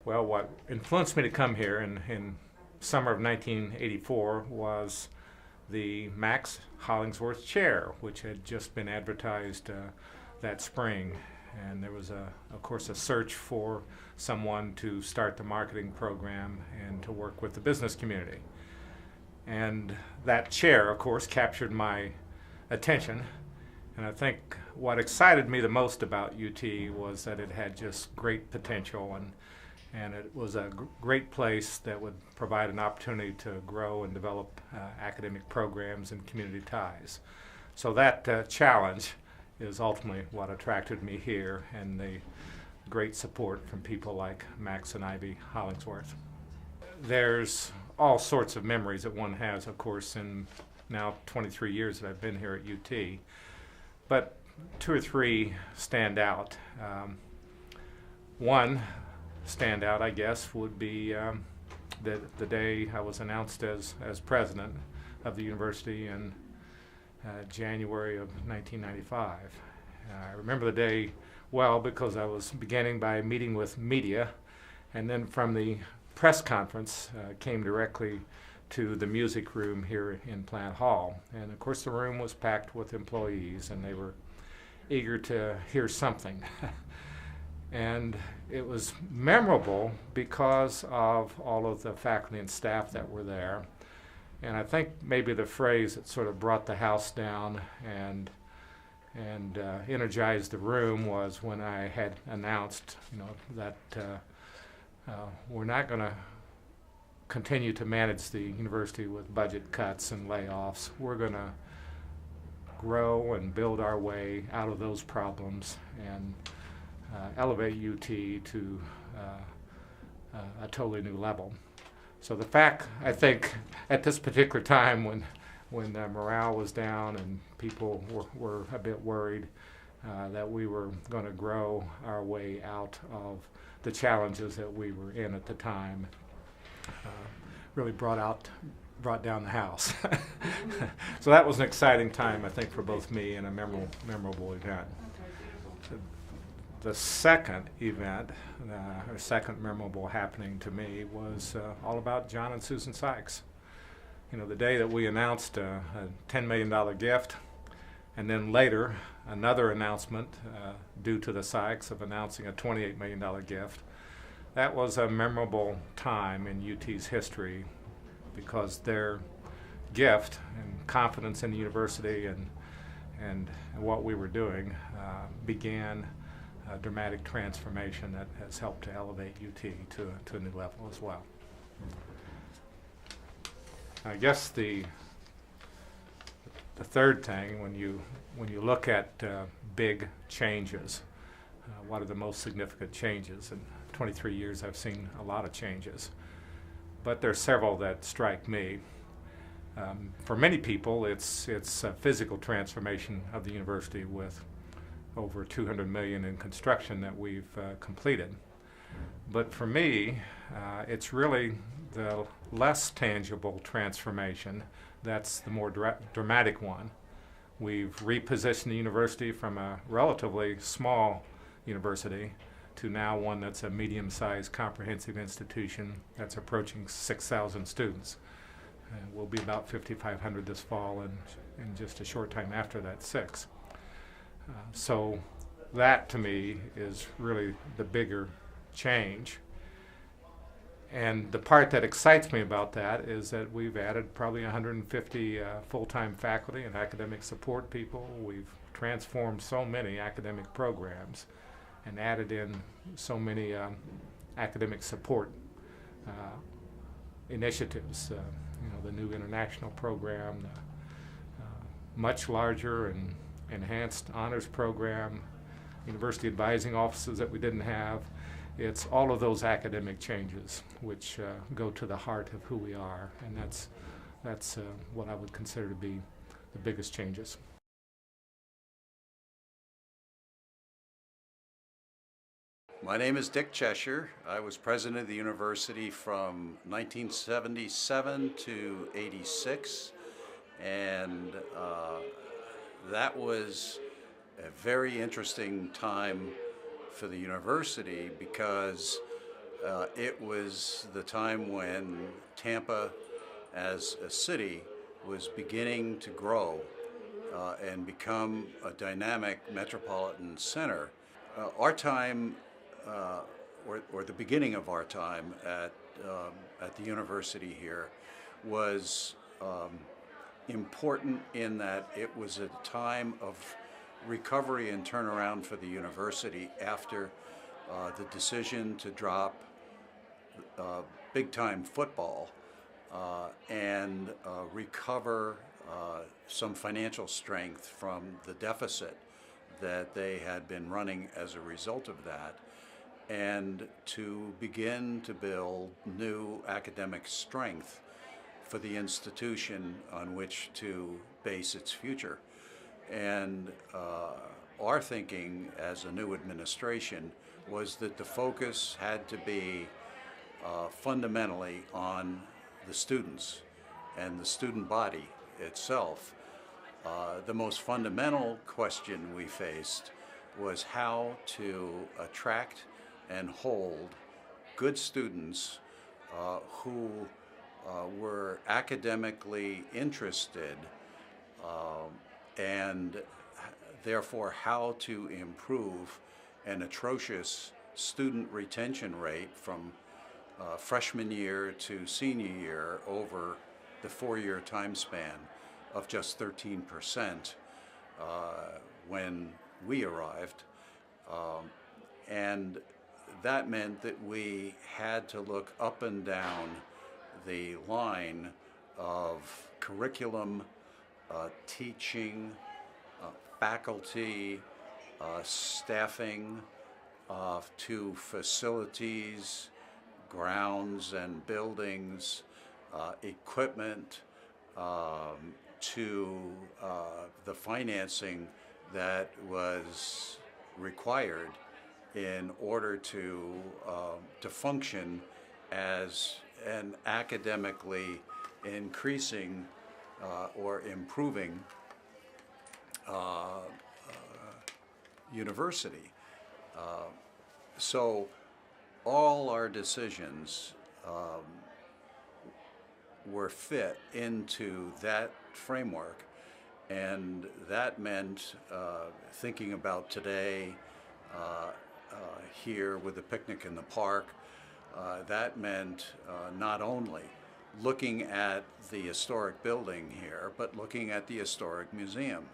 Well, what influenced me to come here in summer of 1984 was the Max Hollingsworth Chair, which had just been advertised that spring. And there was, of course, a search for someone to start the marketing program and to work with the business community. And that chair, of course, captured my attention. And I think what excited me the most about UT was that it had just great potential, and it was a great place that would provide an opportunity to grow and develop academic programs and community ties. So that challenge is ultimately what attracted me here, and the great support from people like Max and Ivy Hollingsworth. There's all sorts of memories that one has, of course, in now 23 years that I've been here at UT. But two or three stand out. One standout, I guess, would be the day I was announced as president of the university in January of 1995. I remember the day well because I was beginning by meeting with media, and then from the press conference came directly to the music room here in Plant Hall. And of course the room was packed with employees, and they were eager to hear something. And it was memorable because of all of the faculty and staff that were there. And I think maybe the phrase that sort of brought the house down and energized the room was when I had announced, that we're not going to continue to manage the university with budget cuts and layoffs. We're going to grow and build our way out of those problems and elevate UT to a totally new level. So the fact, I think, at this particular time when morale was down and people were a bit worried that we were going to grow our way out of the challenges that we were in at the time, really brought down the house. So that was an exciting time, I think, for both me, and a memorable event. The second event, or second memorable happening to me, was all about John and Susan Sykes. The day that we announced a $10 million gift, and then later another announcement due to the Sykes of announcing a $28 million gift. That was a memorable time in UT's history because their gift and confidence in the university and what we were doing began a dramatic transformation that has helped to elevate UT to a new level as well. I guess the third thing, when you look at big changes, what are the most significant changes? In 23 years I've seen a lot of changes, but there are several that strike me. For many people it's a physical transformation of the university with over $200 million in construction that we've completed. But for me, it's really the less tangible transformation that's the more dramatic one. We've repositioned the university from a relatively small university to now one that's a medium-sized comprehensive institution that's approaching 6,000 students. We'll be about 5,500 this fall, and in just a short time after that, 6. So that, to me, is really the bigger change. And the part that excites me about that is that we've added probably 150 full-time faculty and academic support people. We've transformed so many academic programs and added in so many academic support initiatives. The new international program, the much larger and enhanced honors program, university advising offices that we didn't have. It's all of those academic changes which go to the heart of who we are, and that's what I would consider to be the biggest changes. My name is Dick Cheshire. I was president of the university from 1977 to 86, and that was a very interesting time for the university because it was the time when Tampa as a city was beginning to grow and become a dynamic metropolitan center. Our time, or the beginning of our time at the university here, was important in that it was a time of recovery and turnaround for the university after the decision to drop big-time football and recover some financial strength from the deficit that they had been running as a result of that, and to begin to build new academic strength for the institution on which to base its future. And our thinking as a new administration was that the focus had to be fundamentally on the students and the student body itself. The most fundamental question we faced was how to attract and hold good students who were academically interested, and therefore how to improve an atrocious student retention rate from freshman year to senior year over the 4-year time span of just 13% when we arrived. And that meant that we had to look up and down the line of curriculum, teaching, faculty, staffing, to facilities, grounds and buildings, equipment, to the financing that was required in order to function as an academically increasing or improving university. So all our decisions were fit into that framework, and that meant thinking about today here with a picnic in the park. That meant not only looking at the historic building here, but looking at the historic museum.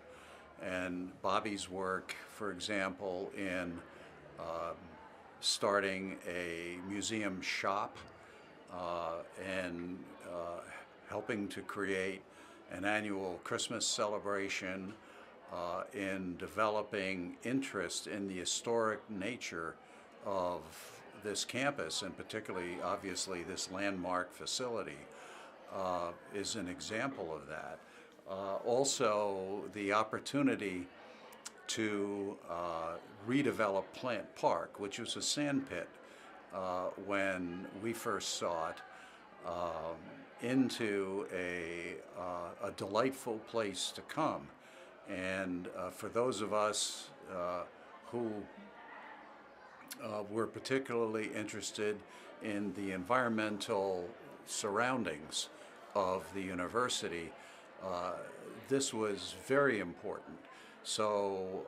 And Bobby's work, for example, in starting a museum shop and helping to create an annual Christmas celebration, in developing interest in the historic nature of this campus, and particularly, obviously, this landmark facility is an example of that. Also, the opportunity to redevelop Plant Park, which was a sand pit when we first saw it, into a delightful place to come. And for those of us who were particularly interested in the environmental surroundings of the university, this was very important. So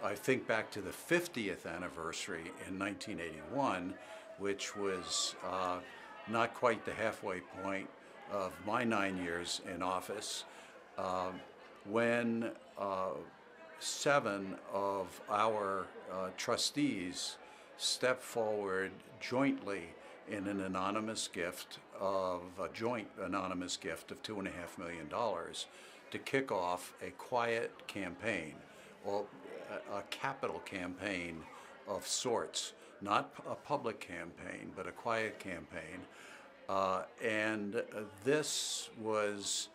I think back to the 50th anniversary in 1981, which was not quite the halfway point of my 9 years in office, when 7 of our trustees stepped forward jointly in an anonymous gift of a joint anonymous gift of $2.5 million to kick off a quiet campaign, or a capital campaign of sorts, not a public campaign, but a quiet campaign. And this was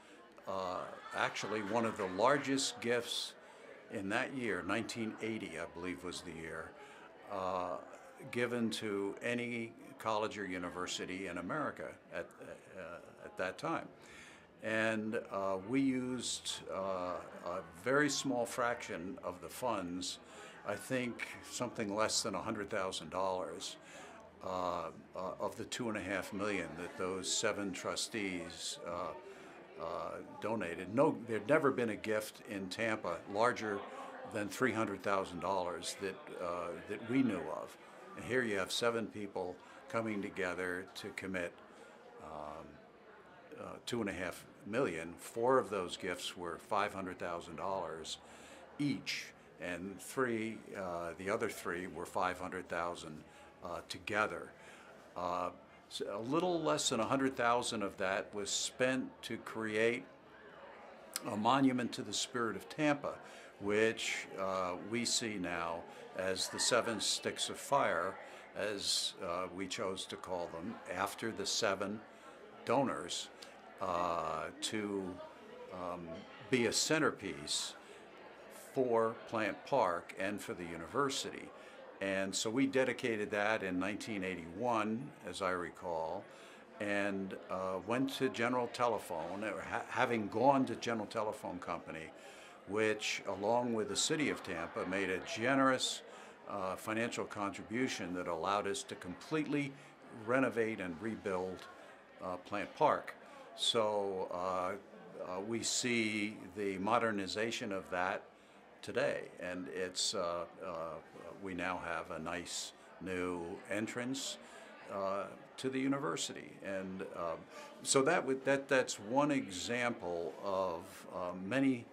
actually one of the largest gifts in that year, 1980, I believe was the year, given to any college or university in America at that time. And we used a very small fraction of the funds. I think something less than $100,000 of the $2.5 million that those 7 trustees donated. No, there'd never been a gift in Tampa larger than $300,000 that we knew of. And here you have 7 people coming together to commit $2.5 million. 4 of those gifts were $500,000 each, and the other 3 were $500,000 together. So a little less than $100,000 of that was spent to create a monument to the spirit of Tampa, which we see now as the 7 Sticks of Fire, as we chose to call them, after the 7 donors, to be a centerpiece for Plant Park and for the university. And so we dedicated that in 1981, as I recall, and went to General Telephone, or having gone to General Telephone Company, which, along with the city of Tampa, made a generous financial contribution that allowed us to completely renovate and rebuild Plant Park. So we see the modernization of that today, and it's we now have a nice new entrance to the university, and so that's one example of many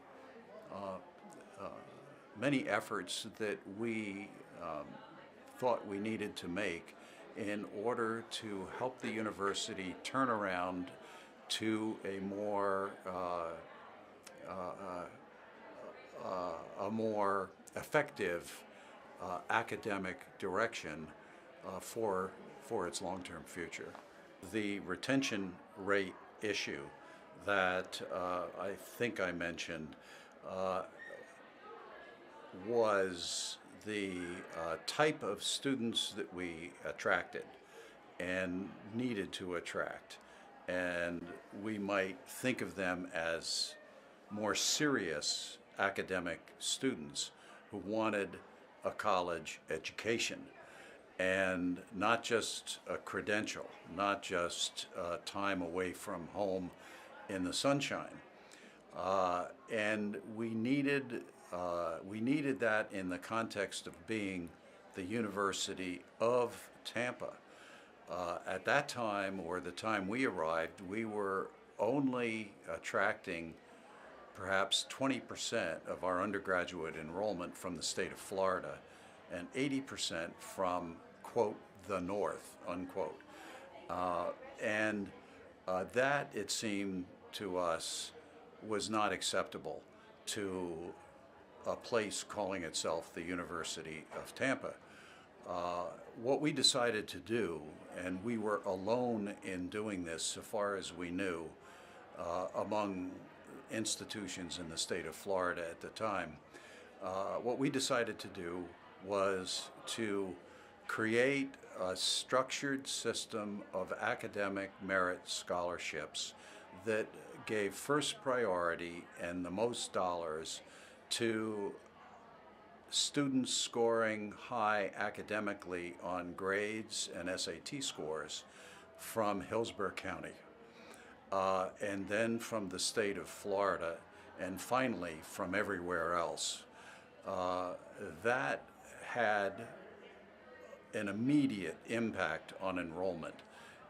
efforts that we thought we needed to make in order to help the university turn around to a more effective academic direction for its long-term future. The retention rate issue that I think I mentioned was the type of students that we attracted and needed to attract. And we might think of them as more serious academic students who wanted a college education and not just a credential, not just time away from home in the sunshine. And we needed that in the context of being the University of Tampa. At that time, or the time we arrived, we were only attracting perhaps 20% of our undergraduate enrollment from the state of Florida and 80% from, quote, the North, unquote. That, it seemed to us, was not acceptable to a place calling itself the University of Tampa. What we decided to do, and we were alone in doing this so far as we knew, among institutions in the state of Florida at the time, what we decided to do was to create a structured system of academic merit scholarships that gave first priority and the most dollars to students scoring high academically on grades and SAT scores from Hillsborough County, and then from the state of Florida, and finally from everywhere else. That had an immediate impact on enrollment.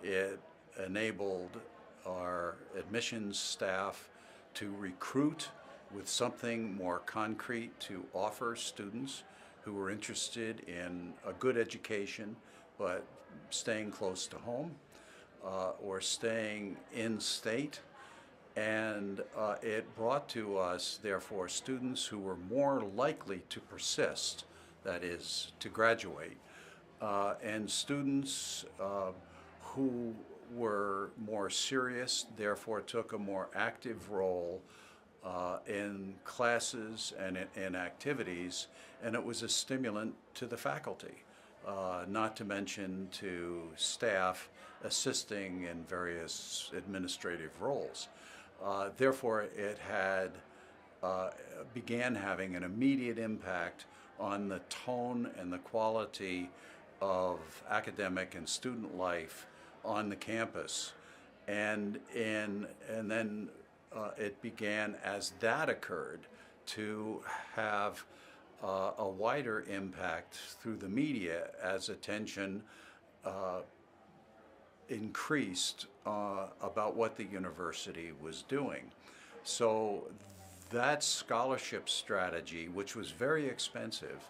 It enabled our admissions staff to recruit with something more concrete to offer students who were interested in a good education but staying close to home or staying in state. And it brought to us, therefore, students who were more likely to persist, that is, to graduate, and students who were more serious, therefore took a more active role in classes and in activities, and it was a stimulant to the faculty, not to mention to staff assisting in various administrative roles. Therefore, it began having an immediate impact on the tone and the quality of academic and student life on the campus. And then it began, as that occurred, to have a wider impact through the media as attention increased about what the university was doing. So that scholarship strategy, which was very expensive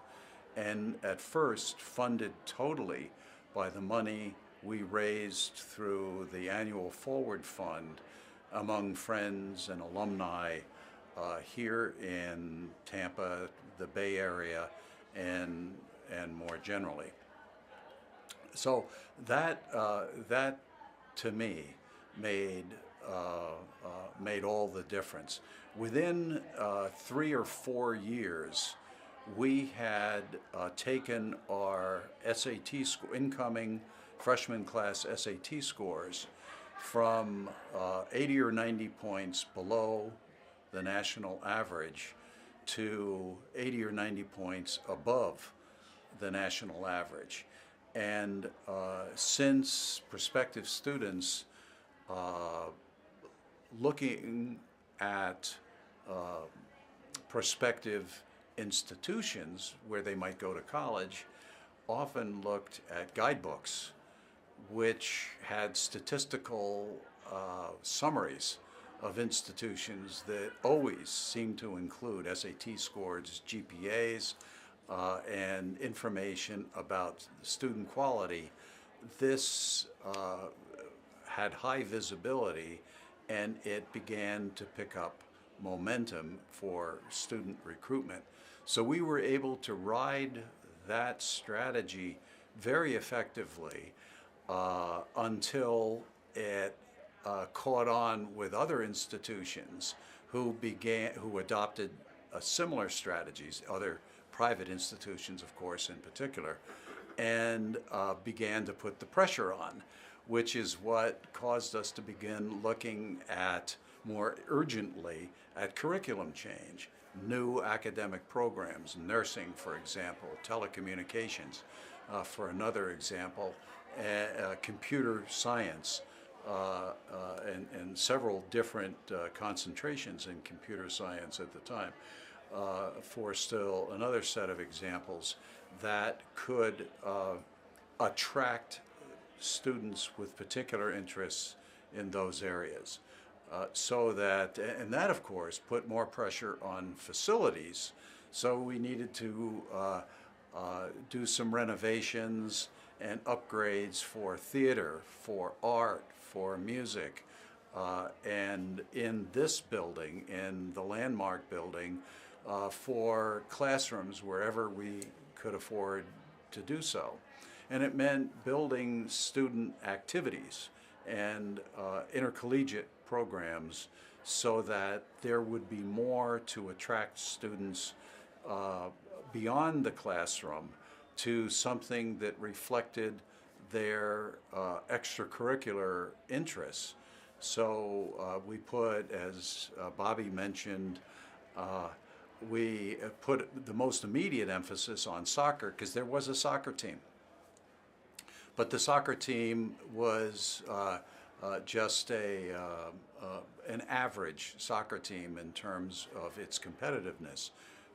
and at first funded totally by the money we raised through the annual Forward Fund among friends and alumni here in Tampa, the Bay Area, and more generally. So that to me made all the difference. Within 3 or 4 years, we had taken our SAT incoming freshman class SAT scores from 80 or 90 points below the national average to 80 or 90 points above the national average. And since prospective students looking at prospective institutions where they might go to college often looked at guidebooks which had statistical summaries of institutions that always seemed to include SAT scores, GPAs, and information about student quality. This had high visibility, and it began to pick up momentum for student recruitment. So we were able to ride that strategy very effectively until it caught on with other institutions who adopted similar strategies, other private institutions, of course, in particular, and began to put the pressure on, which is what caused us to begin looking at more urgently at curriculum change, new academic programs, nursing, for example, telecommunications, for another example, computer science, and several different concentrations in computer science at the time, for still another set of examples that could attract students with particular interests in those areas. And that of course put more pressure on facilities, so we needed to do some renovations and upgrades for theater, for art, for music, and in this building, in the Landmark building, for classrooms wherever we could afford to do so. And it meant building student activities and intercollegiate programs so that there would be more to attract students beyond the classroom to something that reflected their extracurricular interests. So we put, as Bobby mentioned, we put the most immediate emphasis on soccer because there was a soccer team. But the soccer team was just an average soccer team in terms of its competitiveness.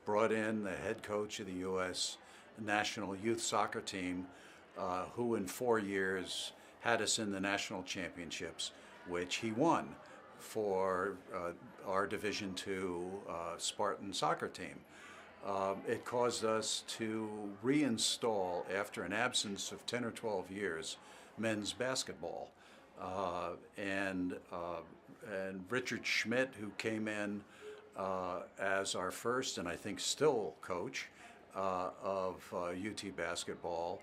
Brought in the head coach of the U.S. national youth soccer team, who in 4 years had us in the national championships, which he won for our Division II Spartan soccer team. It caused us to reinstall, after an absence of 10 or 12 years, men's basketball. And Richard Schmidt, who came in as our first and I think still coach of UT basketball,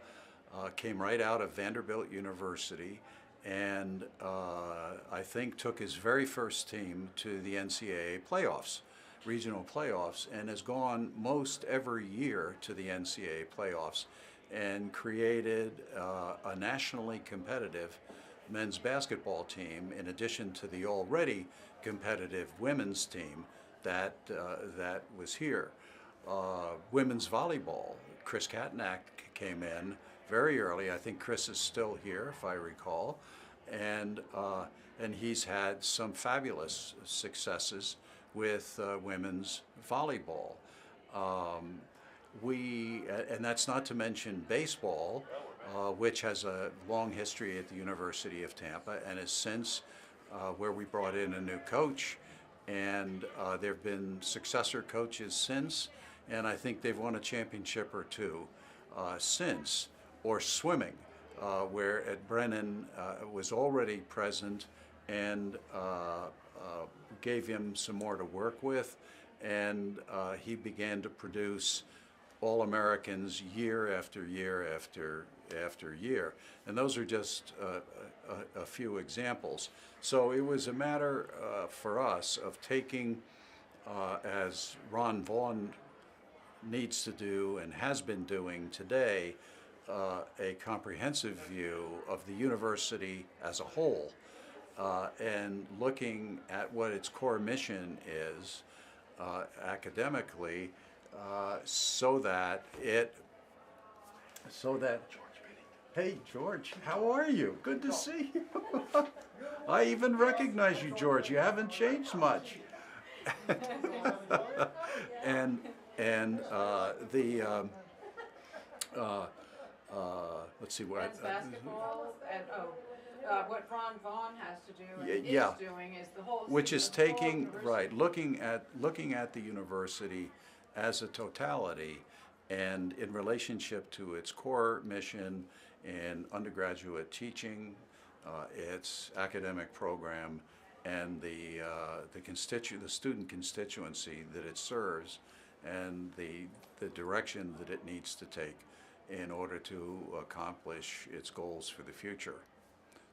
came right out of Vanderbilt University, and I think took his very first team to the NCAA playoffs, regional playoffs, and has gone most every year to the NCAA playoffs and created a nationally competitive men's basketball team in addition to the already competitive women's team that was here. women's volleyball. Chris Katnack came in very early. I think Chris is still here, if I recall, and he's had some fabulous successes with women's volleyball. And that's not to mention baseball, which has a long history at the University of Tampa and is since where we brought in a new coach, and there have been successor coaches since, and I think they've won a championship or two since. Or swimming, where at Brennan was already present and gave him some more to work with, and he began to produce All-Americans year after year after year. And those are just a few examples. So it was a matter for us of taking, as Ron Vaughn needs to do and has been doing today, a comprehensive view of the university as a whole, and looking at what its core mission is academically, so that hey George, how are you? Good to see you. I even recognize you, George. You haven't changed much. and let's see what. Men's basketball, and what Ron Vaughn has to do and Yeah. is doing is the whole. Which is the whole taking, university. right, looking at the university as a totality, and in relationship to its core mission in undergraduate teaching, its academic program, and the student constituency that it serves, and the direction that it needs to take in order to accomplish its goals for the future.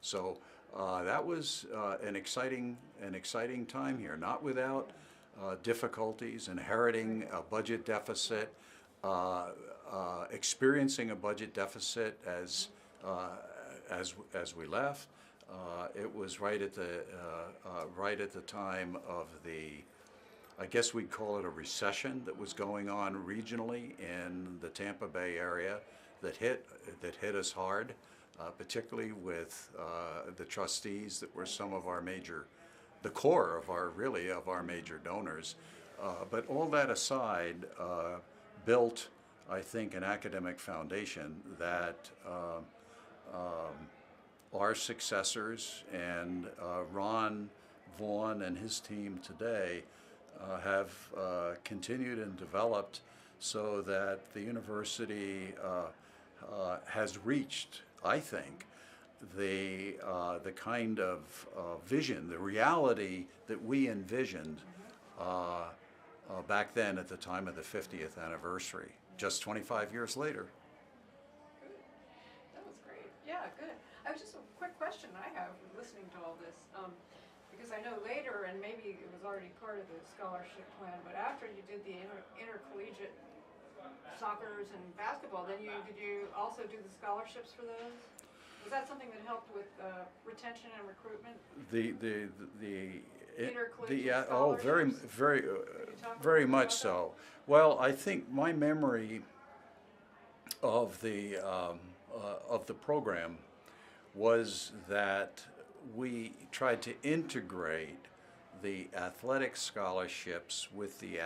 So that was an exciting time here, not without difficulties, inheriting a budget deficit, experiencing a budget deficit as we left. It was right at the time of I guess we'd call it a recession that was going on regionally in the Tampa Bay area that hit us hard, particularly with the trustees that were some of the core of our major donors. But all that aside, built, I think, an academic foundation that our successors and Ron Vaughn and his team today have continued and developed, so that the university has reached, I think, the kind of vision, the reality that we envisioned back then at the time of the 50th anniversary, just 25 years later. Good. That was great. Yeah, good. I was just a quick question I have listening to all this. Because I know later, and maybe it was already part of the scholarship plan, but after you did the intercollegiate soccers and basketball, then did you also do the scholarships for those? Was that something that helped with retention and recruitment? Yeah, oh, very much so. Well, I think my memory of the program was that we tried to integrate the athletic scholarships with the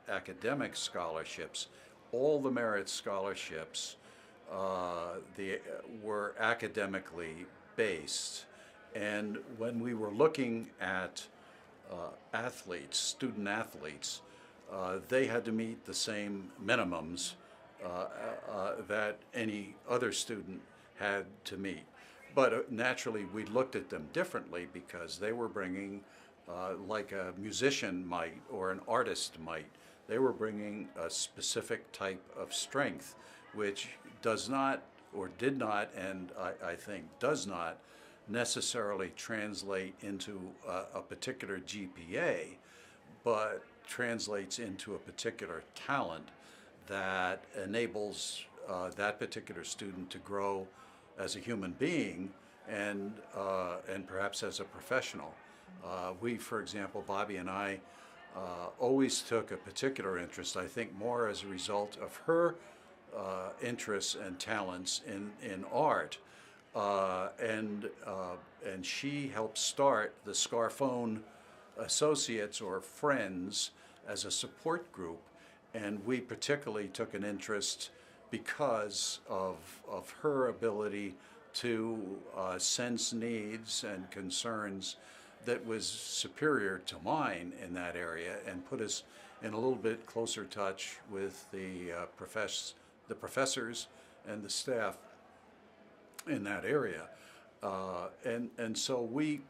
academic scholarships. All the merit scholarships were academically based, and when we were looking at student athletes, they had to meet the same minimums that any other student had to meet. But naturally, we looked at them differently because they were bringing, like a musician might or an artist might, they were bringing a specific type of strength, which does not, or did not, and I think does not necessarily translate into a particular GPA, but translates into a particular talent that enables that particular student to grow as a human being and perhaps as a professional. We, for example, Bobby and I always took a particular interest, I think more as a result of her interests and talents in art. And she helped start the Scarphone Associates or Friends as a support group, and we particularly took an interest because of her ability to sense needs and concerns that was superior to mine in that area, and put us in a little bit closer touch with the professors and the staff in that area. And so we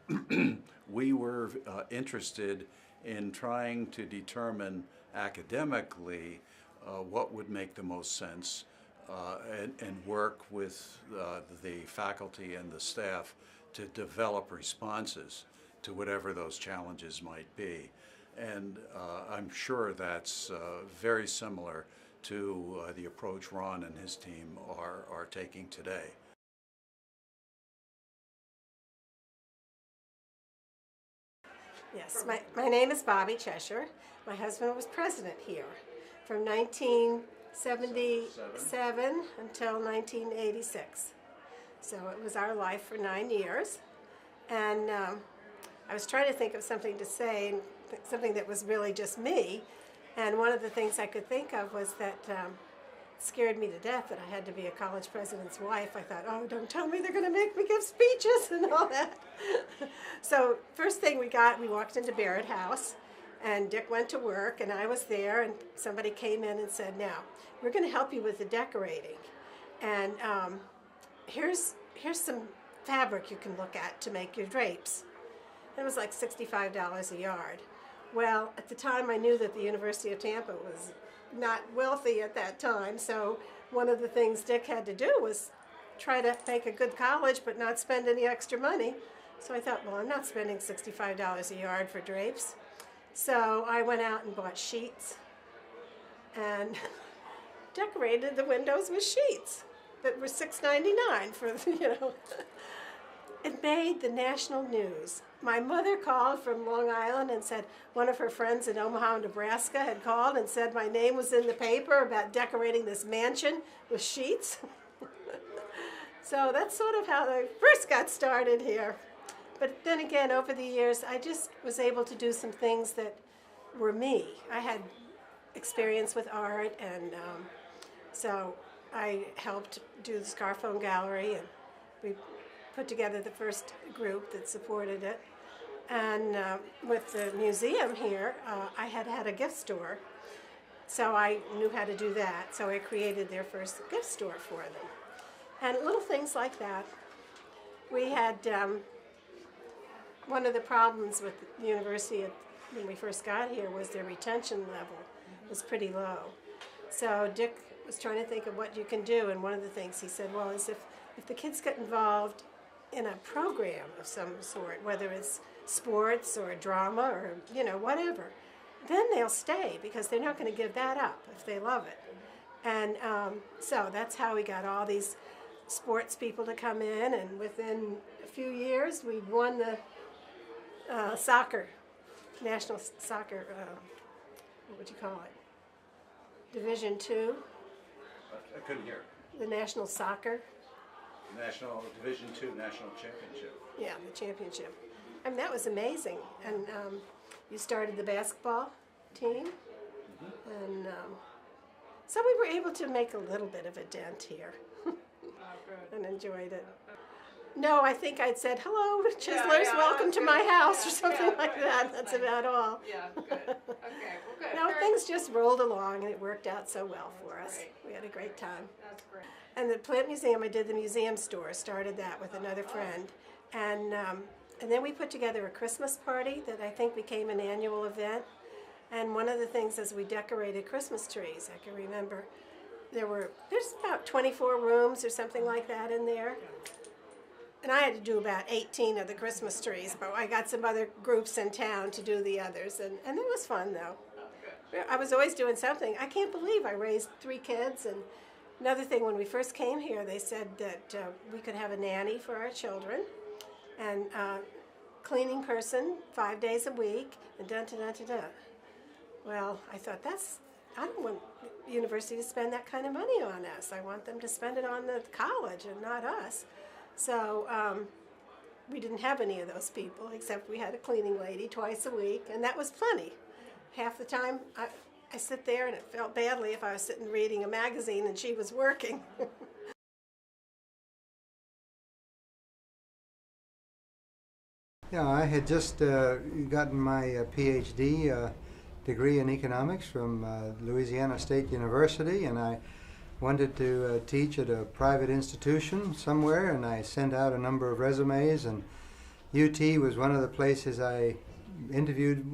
we were interested in trying to determine academically what would make the most sense, and work with the faculty and the staff to develop responses to whatever those challenges might be. And I'm sure that's very similar to the approach Ron and his team are taking today. Yes, my name is Bobby Cheshire. My husband was president here from 1977 until 1986. So it was our life for 9 years. And I was trying to think of something to say, something that was really just me. And one of the things I could think of was that it scared me to death that I had to be a college president's wife. I thought, oh, don't tell me they're going to make me give speeches and all that. So first thing we walked into Barrett House, and Dick went to work, and I was there, and somebody came in and said, now, we're going to help you with the decorating. And here's some fabric you can look at to make your drapes. It was like $65 a yard. Well, at the time I knew that the University of Tampa was not wealthy at that time, so one of the things Dick had to do was try to make a good college but not spend any extra money. So I thought, well, I'm not spending $65 a yard for drapes. So I went out and bought sheets and decorated the windows with sheets that were $6.99 for, It made the national news. My mother called from Long Island and said one of her friends in Omaha, Nebraska had called and said my name was in the paper about decorating this mansion with sheets. So that's sort of how I first got started here. But then again, over the years, I just was able to do some things that were me. I had experience with art, and so I helped do the Scarphone Gallery, and we put together the first group that supported it. And with the museum here, I had a gift store, so I knew how to do that. So I created their first gift store for them. And little things like that. We had one of the problems with the university when we first got here was their retention level was pretty low. So Dick was trying to think of what you can do, and one of the things he said, well, is if the kids get involved in a program of some sort, whether it's sports or drama or whatever, then they'll stay because they're not going to give that up if they love it. And so that's how we got all these sports people to come in, and within a few years we won the national soccer, what would you call it? Division II. I couldn't hear. The national soccer. National Division II National Championship. Yeah, the championship. I mean, that was amazing. And you started the basketball team. Mm-hmm. And so we were able to make a little bit of a dent here. And enjoyed it. No, I think I'd said, hello, Chislers, welcome to my house, or something like that. That's about all. Yeah, good. Okay, well, good. No, things just rolled along, and it worked out so well for us. Great. We had a great time. That's great. And the Plant Museum, I did the museum store, started that with another friend. And then we put together a Christmas party that I think became an annual event. And one of the things is we decorated Christmas trees. I can remember there's about 24 rooms or something like that in there. And I had to do about 18 of the Christmas trees, but I got some other groups in town to do the others. And it was fun, though. I was always doing something. I can't believe I raised 3 kids. And another thing, when we first came here, they said that we could have a nanny for our children, and cleaning person 5 days a week, and da-da-da-da-da. Well, I thought I don't want the university to spend that kind of money on us. I want them to spend it on the college and not us. So we didn't have any of those people, except we had a cleaning lady twice a week, and that was plenty. Half the time I sit there and it felt badly if I was sitting reading a magazine and she was working. Yeah, I had just gotten my PhD degree in economics from Louisiana State University, and I wanted to teach at a private institution somewhere, and I sent out a number of resumes, and UT was one of the places I interviewed,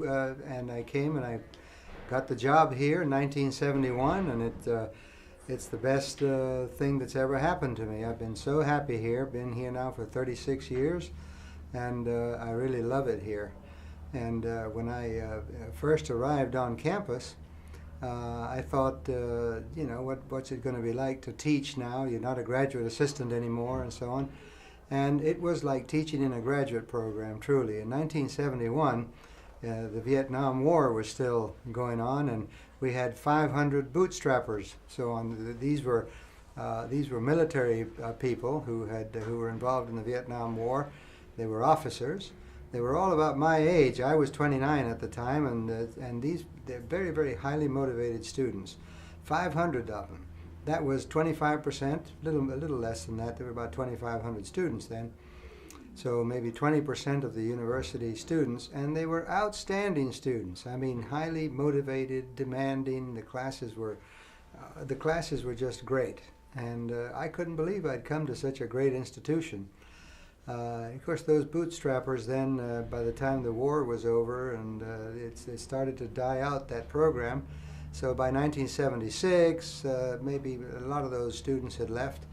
and I came and I got the job here in 1971, and it's the best thing that's ever happened to me. I've been so happy here, been here now for 36 years, and I really love it here. And when I first arrived on campus, I thought, you know, what's it going to be like to teach now? You're not a graduate assistant anymore, and so on. And it was like teaching in a graduate program, truly. In 1971, the Vietnam War was still going on, and we had 500 bootstrappers. So on, these were military people who were involved in the Vietnam War. They were officers. They were all about my age. I was 29 at the time, and they're very, very highly motivated students. 500 of them. That was 25%, a little less than that. There were about 2,500 students then. So maybe 20% of the university students, and they were outstanding students. I mean, highly motivated, demanding. The classes were just great, and I couldn't believe I'd come to such a great institution. Of course, those bootstrappers then, by the time the war was over, and it started to die out, that program. So by 1976, maybe a lot of those students had left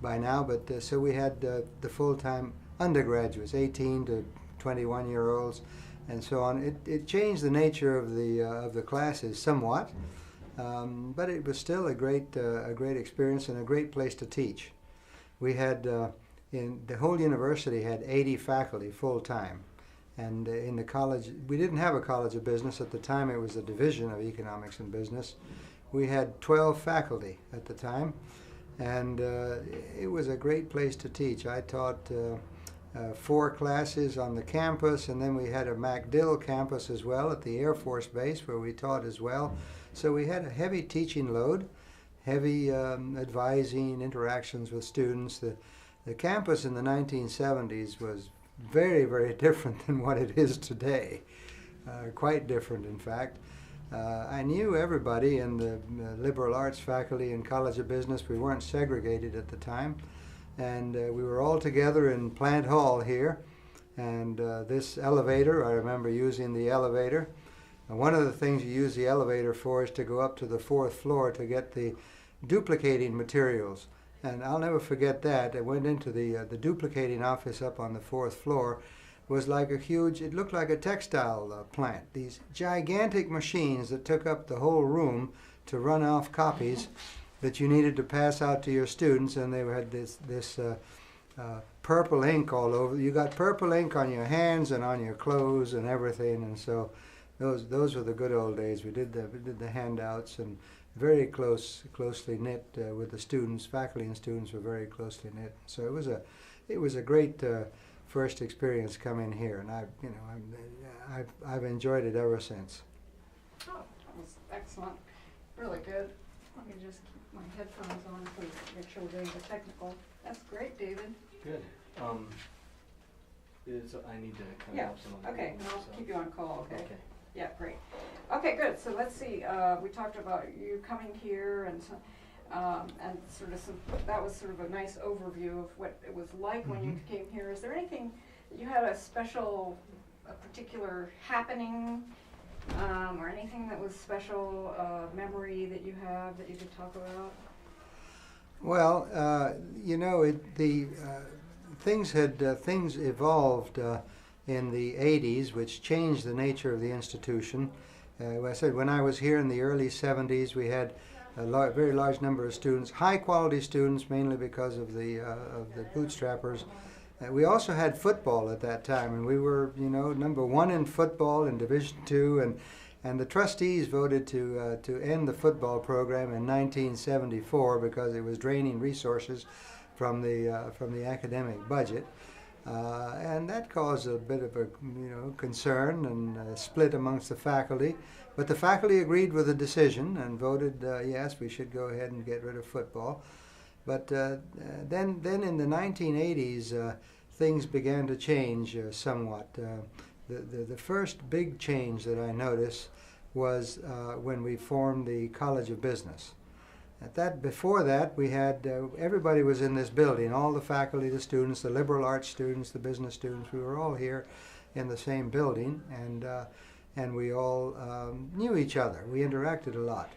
by now, but so we had the full-time undergraduates, 18 to 21-year-olds, and so on. It changed the nature of the classes somewhat, but it was still a great experience and a great place to teach. We had in the whole university had 80 faculty full-time, and in the college, we didn't have a college of business at the time. It was a division of economics and business. We had 12 faculty at the time, and it was a great place to teach. I taught 4 classes on the campus, and then we had a MacDill campus as well at the Air Force Base where we taught as well. So we had a heavy teaching load, heavy advising, interactions with students. The campus in the 1970s was very, very different than what it is today. Quite different, in fact. I knew everybody in the liberal arts faculty and College of Business. We weren't segregated at the time. And we were all together in Plant Hall here. And this elevator, I remember using the elevator. And one of the things you use the elevator for is to go up to the 4th floor to get the duplicating materials. And I'll never forget that. I went into the duplicating office up on the 4th floor. It was like a huge, it looked like a textile plant. These gigantic machines that took up the whole room to run off copies that you needed to pass out to your students, and they had this purple ink all over. You got purple ink on your hands and on your clothes and everything, and so those were the good old days. We did the handouts, and very closely knit with the students. Faculty and students were very closely knit. So it was a great first experience coming here, and I've enjoyed it ever since. Oh, that was excellent. Really good. Let me just keep my headphones on to make sure we're doing the technical. That's great, David. Good. I need to kind of help someone. Okay, and I'll keep you on call, okay? Okay. Yeah, great. Okay, good. So let's see. We talked about you coming here and sort of that was sort of a nice overview of what it was like when you came here. Is there anything that you had a particular happening or anything that was special memory that you have that you could talk about? Well, things evolved in the 80s, which changed the nature of the institution. I said when I was here in the early 70s, we had a very large number of students, high-quality students, mainly because of the bootstrappers. We also had football at that time, and we were, number 1 in football in Division II, And the trustees voted to end the football program in 1974 because it was draining resources from the academic budget. And that caused a bit of a concern and a split amongst the faculty. But the faculty agreed with the decision and voted yes, we should go ahead and get rid of football. But then in the 1980s, things began to change somewhat. The first big change that I noticed was when we formed the College of Business. Before that, we had everybody was in this building. All the faculty, the students, the liberal arts students, the business students. We were all here in the same building, and we all knew each other. We interacted a lot.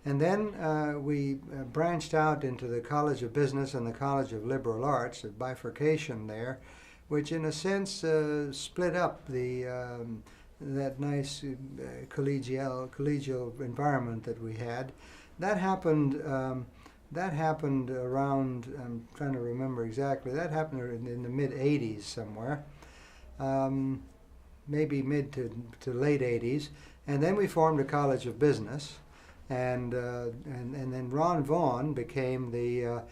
And then we branched out into the College of Business and the College of Liberal Arts, a bifurcation there, which in a sense split up that nice collegial environment that we had. That happened around, I'm trying to remember exactly, that happened in the mid-'80s somewhere, maybe mid to late '80s. And then we formed a College of Business, and then Ron Vaughn became the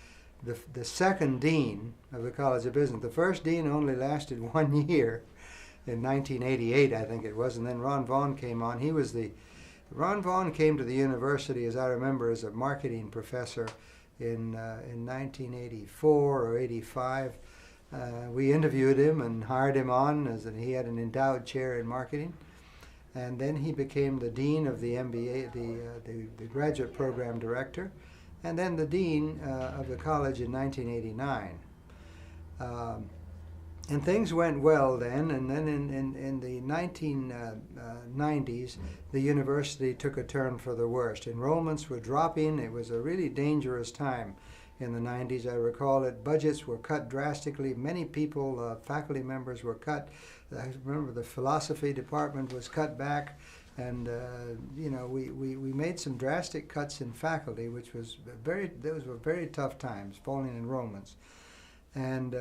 second dean of the College of Business. The first dean only lasted 1 year, in 1988 I think it was, and then Ron Vaughn came on. Ron Vaughn came to the university, as I remember, as a marketing professor in 1984 or 85. We interviewed him and hired him on, he had an endowed chair in marketing. And then he became the dean of the MBA, the graduate program director, and then the dean of the college in 1989. And things went well then, and then in the 1990s, the university took a turn for the worst. Enrollments were dropping. It was a really dangerous time in the 90s. I recall it. Budgets were cut drastically. Many people, faculty members were cut. I remember the philosophy department was cut back, and we made some drastic cuts in faculty, which was those were very tough times, falling enrollments. And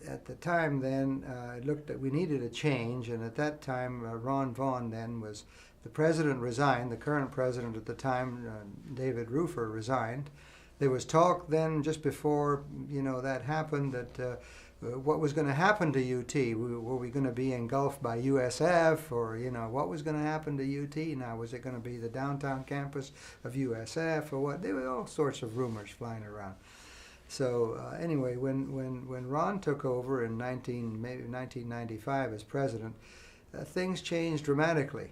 at the time then, it looked that we needed a change, and at that time, Ron Vaughn then was, the president resigned, the current president at the time, David Rufer, resigned. There was talk then, just before, that happened, that what was going to happen to UT? Were we going to be engulfed by USF, or, what was going to happen to UT now? Was it going to be the downtown campus of USF, or what? There were all sorts of rumors flying around. So anyway, when Ron took over in maybe 1995 as president, things changed dramatically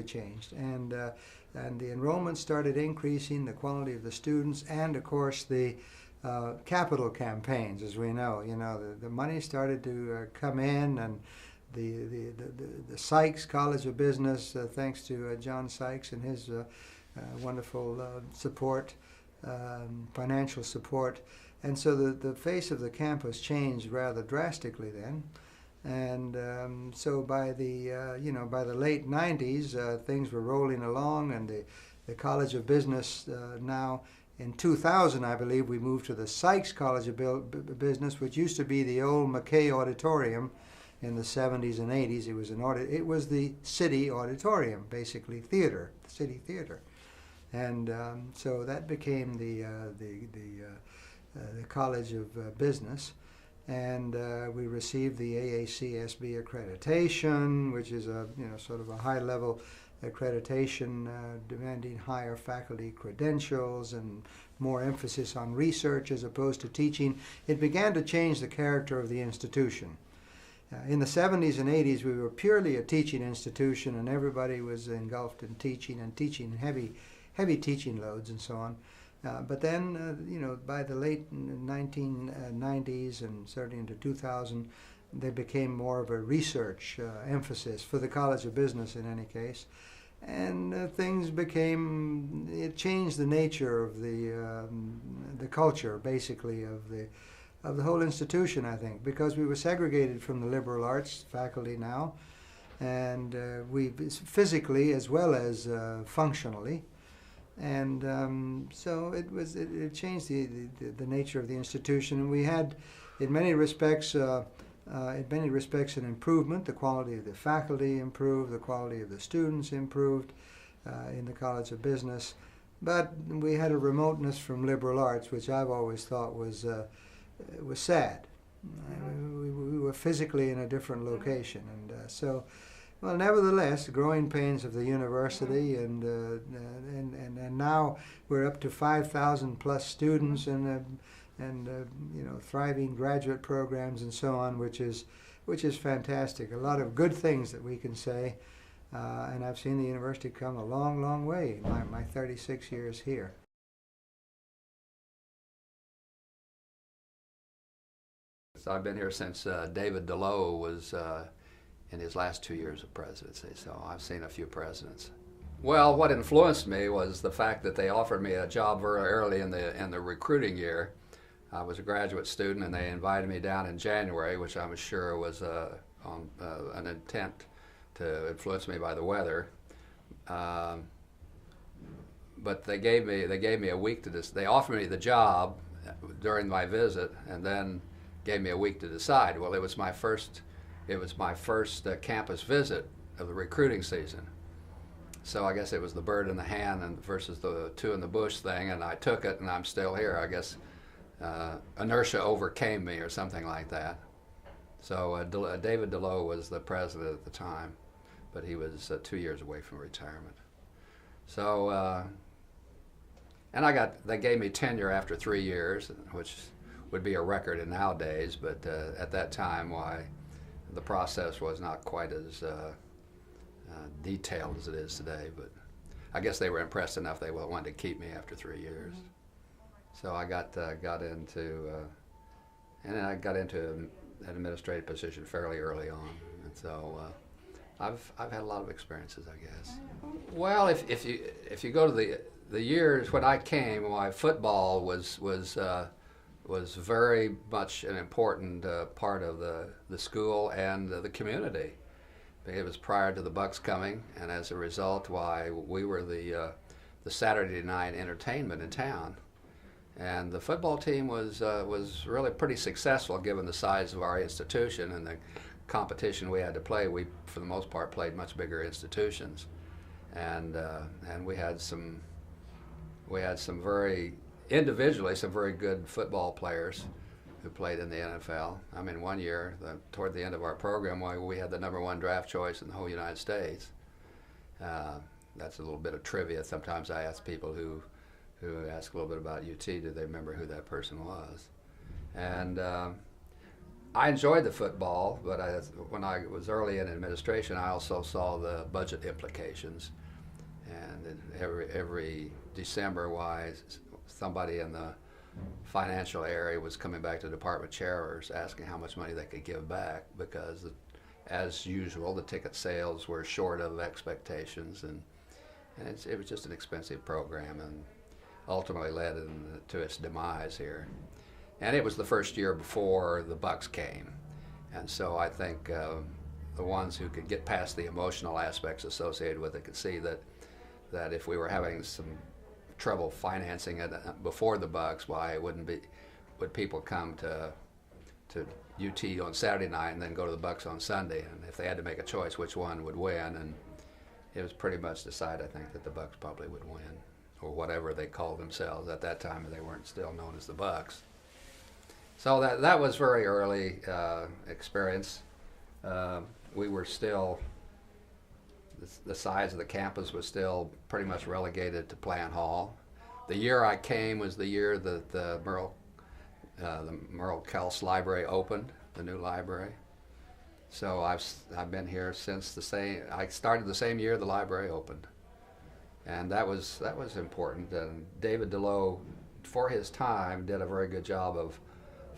changed, and the enrollment started increasing, the quality of the students, and of course the capital campaigns, as we know. The money started to come in, and the Sykes College of Business, thanks to John Sykes and his wonderful support. Financial support, and so the face of the campus changed rather drastically then, and so by the late 90s, things were rolling along, and the College of Business now in 2000, I believe, we moved to the Sykes College of Business, which used to be the old McKay Auditorium in the 70s and 80s. It was the city auditorium, basically theater, the city theater. And so that became the College of Business, and we received the AACSB accreditation, which is a sort of a high-level accreditation demanding higher faculty credentials and more emphasis on research as opposed to teaching. It began to change the character of the institution. In the 70s and 80s, we were purely a teaching institution, and everybody was engulfed in teaching heavy teaching loads and so on. But then, by the late 1990s and certainly into 2000, they became more of a research emphasis for the College of Business in any case. And it changed the nature of the culture, basically, of the whole institution, I think, because we were segregated from the liberal arts faculty now, and we physically as well as functionally. And so it changed the nature of the institution, and we had, in many respects, in many respects an improvement. The quality of the faculty improved, the quality of the students improved in the College of Business. But we had a remoteness from liberal arts, which I've always thought was sad. We were physically in a different location, and well, nevertheless, the growing pains of the university, and now we're up to 5,000 plus students, and you know, thriving graduate programs and so on, which is fantastic. A lot of good things that we can say, and I've seen the university come a long, long way in my 36 years here. So I've been here since David DeLoe was in his last 2 years of presidency, so I've seen a few presidents. Well, what influenced me was the fact that they offered me a job very early in the recruiting year. I was a graduate student, and they invited me down in January, which I was sure was on an intent to influence me by the weather. But they gave me a week to they offered me the job during my visit, and then gave me a week to decide. Well, it was my first campus visit of the recruiting season. So I guess it was the bird in the hand and versus the two in the bush thing, and I took it, and I'm still here. I guess inertia overcame me or something like that. So David DeLoe was the president at the time, but he was 2 years away from retirement. So, and they gave me tenure after 3 years, which would be a record in nowadays, but at that time, why, the process was not quite as detailed as it is today, but I guess they were impressed enough they wanted to keep me after 3 years. So I got into, and then I got into an administrative position fairly early on, and so I've had a lot of experiences, I guess. Well, if you go to the years when I came, why football was very much an important part of the school and the community. It was prior to the Bucks coming, and as a result, why we were the Saturday night entertainment in town. And the football team was really pretty successful given the size of our institution and the competition we had to play. We, for the most part, played much bigger institutions, and we had some very individually some very good football players who played in the NFL. I mean, one year, toward the end of our program, we had the #1 draft choice in the whole United States. That's a little bit of trivia. Sometimes I ask people who ask a little bit about UT, do they remember who that person was? And I enjoyed the football, but when I was early in administration, I also saw the budget implications. And every December, why somebody in the financial area was coming back to department chairs asking how much money they could give back, because as usual the ticket sales were short of expectations, and it was just an expensive program, and ultimately led to its demise here. And it was the first year before the Bucks came, and so I think the ones who could get past the emotional aspects associated with it could see that if we were having some trouble financing it before the Bucks, why would people come to UT on Saturday night and then go to the Bucks on Sunday? And if they had to make a choice, which one would win? And it was pretty much decided, I think, that the Bucks probably would win, or whatever they called themselves at that time. They weren't still known as the Bucks. So that was very early experience. We were still, the size of the campus was still pretty much relegated to Plant Hall. The year I came was the year that the Merle Kels Library opened, the new library. So I've been here since I started the same year the library opened, and that was important. And David DeLoe, for his time, did a very good job of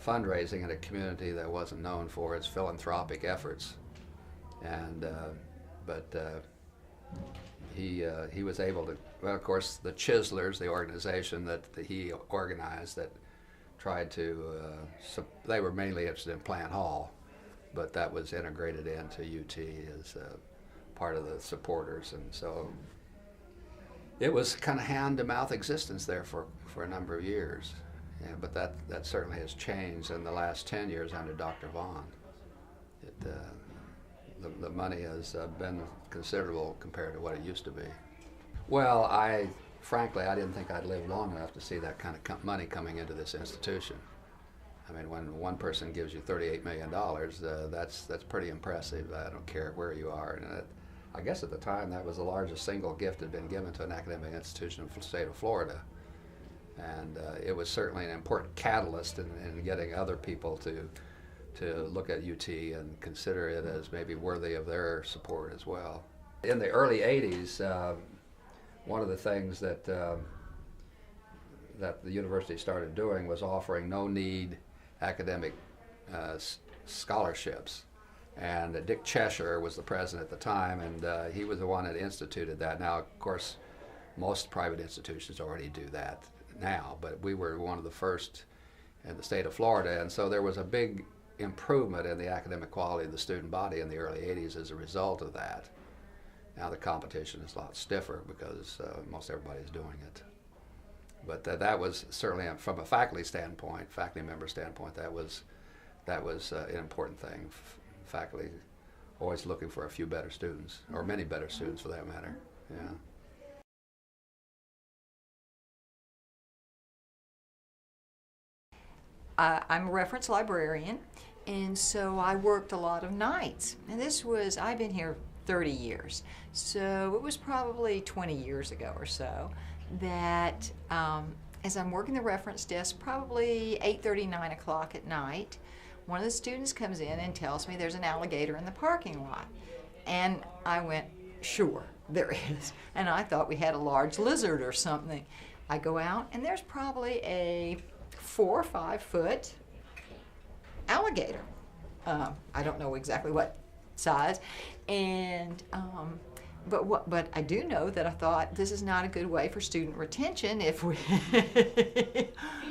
fundraising in a community that wasn't known for its philanthropic efforts, and he was able to, well, of course, the Chislers, the organization that he organized that tried to, they were mainly interested in Plant Hall, but that was integrated into UT as part of the supporters, and so it was kind of hand-to-mouth existence there for a number of years. Yeah, but that certainly has changed in the last 10 years under Dr. Vaughn. the money has been considerable compared to what it used to be. Well, frankly, I didn't think I'd live long enough to see that kind of money coming into this institution. I mean, when one person gives you $38 million, that's pretty impressive. I don't care where you are. And I guess at the time that was the largest single gift that had been given to an academic institution in the state of Florida. And it was certainly an important catalyst in getting other people to look at UT and consider it as maybe worthy of their support as well. In the early 80s, one of the things that the university started doing was offering no-need academic scholarships. And Dick Cheshire was the president at the time, and he was the one that instituted that. Now, of course, most private institutions already do that now, but we were one of the first in the state of Florida, and so there was a big improvement in the academic quality of the student body in the early 80s as a result of that. Now the competition is a lot stiffer because most everybody's doing it. But that was certainly, from a faculty standpoint, faculty member standpoint, that was an important thing. Faculty always looking for a few better students, or many better students for that matter. Yeah. I'm a reference librarian, and so I worked a lot of nights. And I've been here 30 years, so it was probably 20 years ago or so that as I'm working the reference desk, probably 8:30, 9 o'clock at night, one of the students comes in and tells me there's an alligator in the parking lot. And I went, sure, there is. And I thought we had a large lizard or something. I go out, and there's probably a 4 or 5 foot alligator. I don't know exactly what size, and but I do know that I thought this is not a good way for student retention if we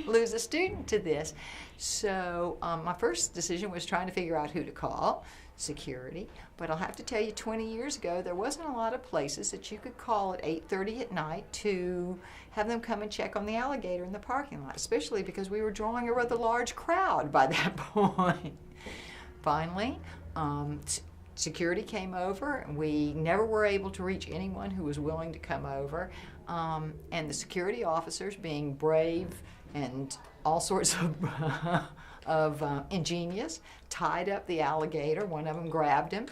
lose a student to this. So my first decision was trying to figure out who to call, security. But I'll have to tell you, 20 years ago, there wasn't a lot of places that you could call at 8:30 at night to have them come and check on the alligator in the parking lot, especially because we were drawing a rather large crowd by that point. Finally, security came over, and we never were able to reach anyone who was willing to come over. And the security officers, being brave and all sorts of ingenious, tied up the alligator. One of them grabbed him,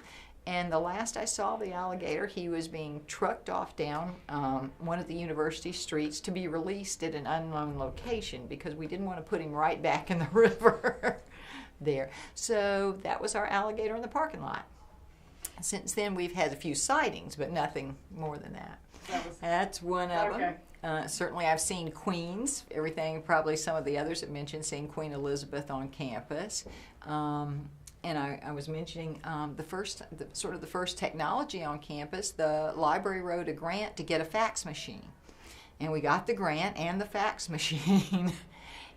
and the last I saw the alligator, he was being trucked off down one of the university streets to be released at an unknown location because we didn't want to put him right back in the river there. So that was our alligator in the parking lot. Since then, we've had a few sightings, but nothing more than that. That's one of them. Certainly, I've seen queens. Everything, probably some of the others have mentioned, seeing Queen Elizabeth on campus. And I was mentioning the first technology on campus. The library wrote a grant to get a fax machine, and we got the grant and the fax machine.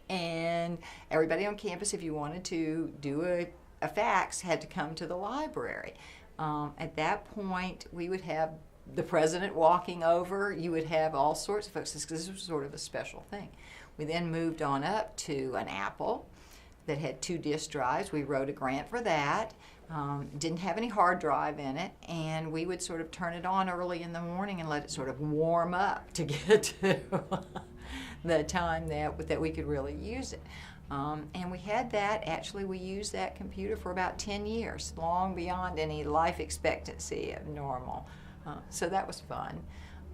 And everybody on campus, if you wanted to do a fax, had to come to the library. At that point, we would have the president walking over. You would have all sorts of folks, because this was sort of a special thing. We then moved on up to an Apple that had 2 disk drives. We wrote a grant for that. Didn't have any hard drive in it, and we would sort of turn it on early in the morning and let it sort of warm up to get to the time that we could really use it. And we had that, actually we used that computer for about 10 years, long beyond any life expectancy of normal. So that was fun.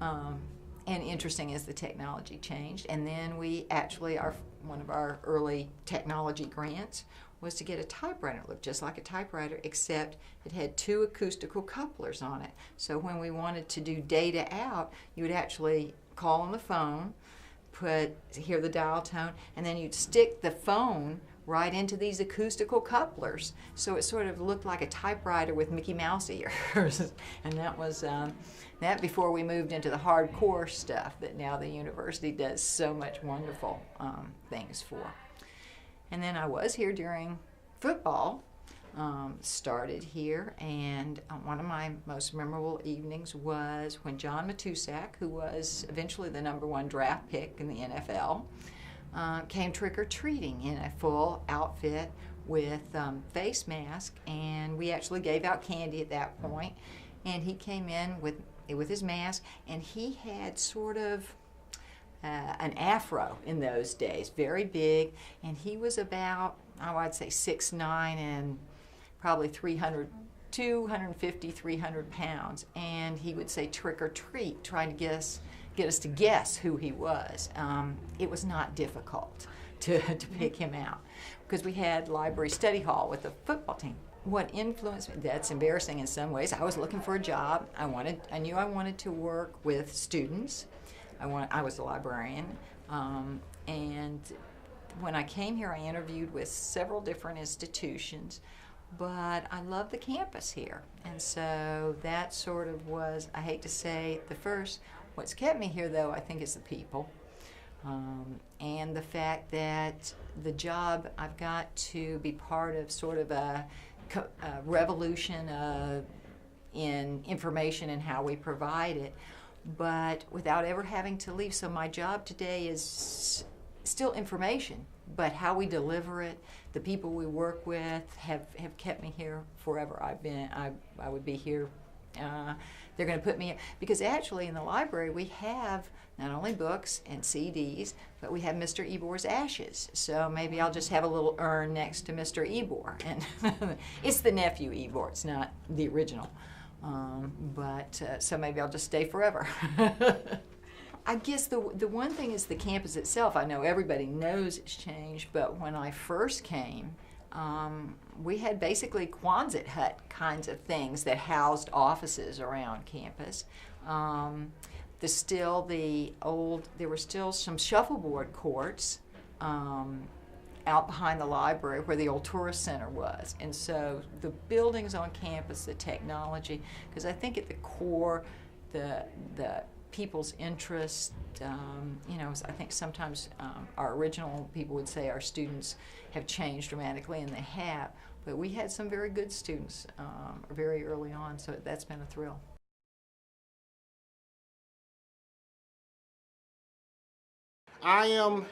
And interesting as the technology changed. And then we actually, one of our early technology grants was to get a typewriter. It looked just like a typewriter, except it had 2 acoustical couplers on it. So when we wanted to do data out, you would actually call on the phone, hear the dial tone, and then you'd stick the phone right into these acoustical couplers. So it sort of looked like a typewriter with Mickey Mouse ears. And that was that before we moved into the hardcore stuff that now the university does so much wonderful things for. And then I was here during football, started here, and one of my most memorable evenings was when John Matusak, who was eventually the #1 draft pick in the NFL, came trick-or-treating in a full outfit with face masks, and we actually gave out candy at that point. And he came in with his mask, and he had sort of an afro in those days, very big, and he was about, I'd say 6'9" and probably 250, 300 pounds. And he would say trick or treat, trying to get us to guess who he was. It was not difficult to pick him out because we had library study hall with the football team. What influenced me, that's embarrassing in some ways. I was looking for a job. I knew I wanted to work with students. I was a librarian. And when I came here, I interviewed with several different institutions, but I love the campus here. And so that sort of was, I hate to say the first, what's kept me here though, I think is the people. And the fact that the job, I've got to be part of sort of a revolution in information and how we provide it, but without ever having to leave. So my job today is still information, but how we deliver it, the people we work with have kept me here forever. I would be here. They're going to put me in, because actually in the library we have not only books and CDs, but we have Mr. Ebor's ashes. So maybe I'll just have a little urn next to Mr. Ebor. And it's the nephew Ebor, it's not the original. So maybe I'll just stay forever. I guess the one thing is the campus itself. I know everybody knows it's changed, but when I first came, we had basically Quonset hut kinds of things that housed offices around campus. There were still some shuffleboard courts out behind the library where the old tourist center was. And so the buildings on campus, the technology, because I think at the core, the people's interest, I think sometimes our original people would say our students have changed dramatically, and they have, but we had some very good students very early on, so that's been a thrill. I am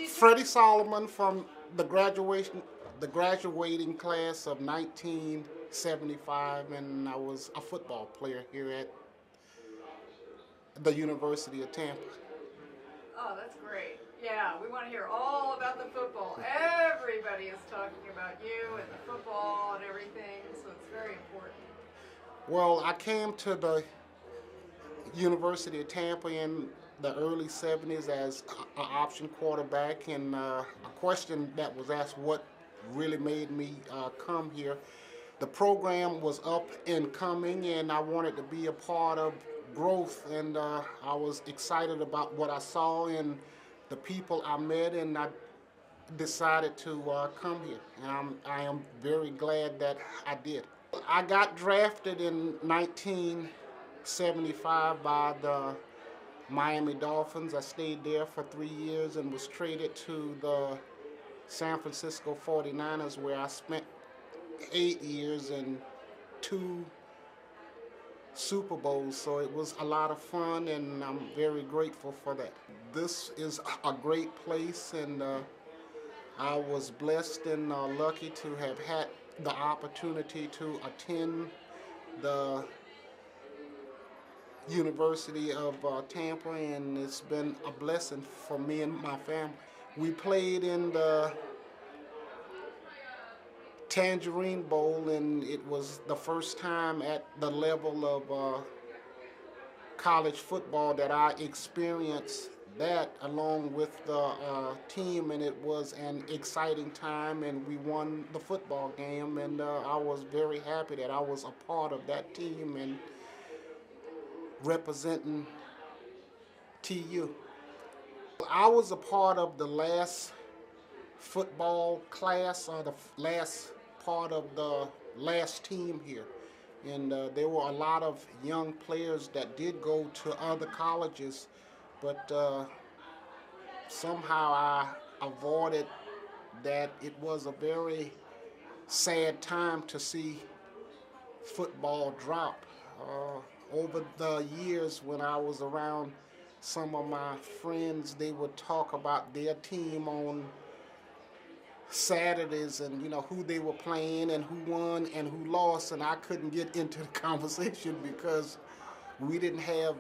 Freddie Solomon from the graduating class of 1975, and I was a football player here at the University of Tampa. Oh, that's great. Yeah, we want to hear all about the football. Everybody is talking about you and the football and everything, so it's very important. Well, I came to the University of Tampa in the early 70s as an option quarterback, and a question that was asked, what really made me come here. The program was up and coming, and I wanted to be a part of growth, and I was excited about what I saw and the people I met, and I decided to come here, and I am very glad that I did. I got drafted in 1975 by the Miami Dolphins. I stayed there for 3 years and was traded to the San Francisco 49ers, where I spent 8 years and 2 Super Bowls, so it was a lot of fun, and I'm very grateful for that. This is a great place, and I was blessed and lucky to have had the opportunity to attend the University of Tampa, and it's been a blessing for me and my family. We played in the Tangerine Bowl, and it was the first time at the level of college football that I experienced that along with the team, and it was an exciting time, and we won the football game, and I was very happy that I was a part of that team and representing TU. I was a part of the last football class, or the last part of the last team here, and there were a lot of young players that did go to other colleges, but somehow I avoided that. It was a very sad time to see football drop. Over the years, when I was around some of my friends, they would talk about their team on Saturdays and who they were playing and who won and who lost, and I couldn't get into the conversation because we didn't have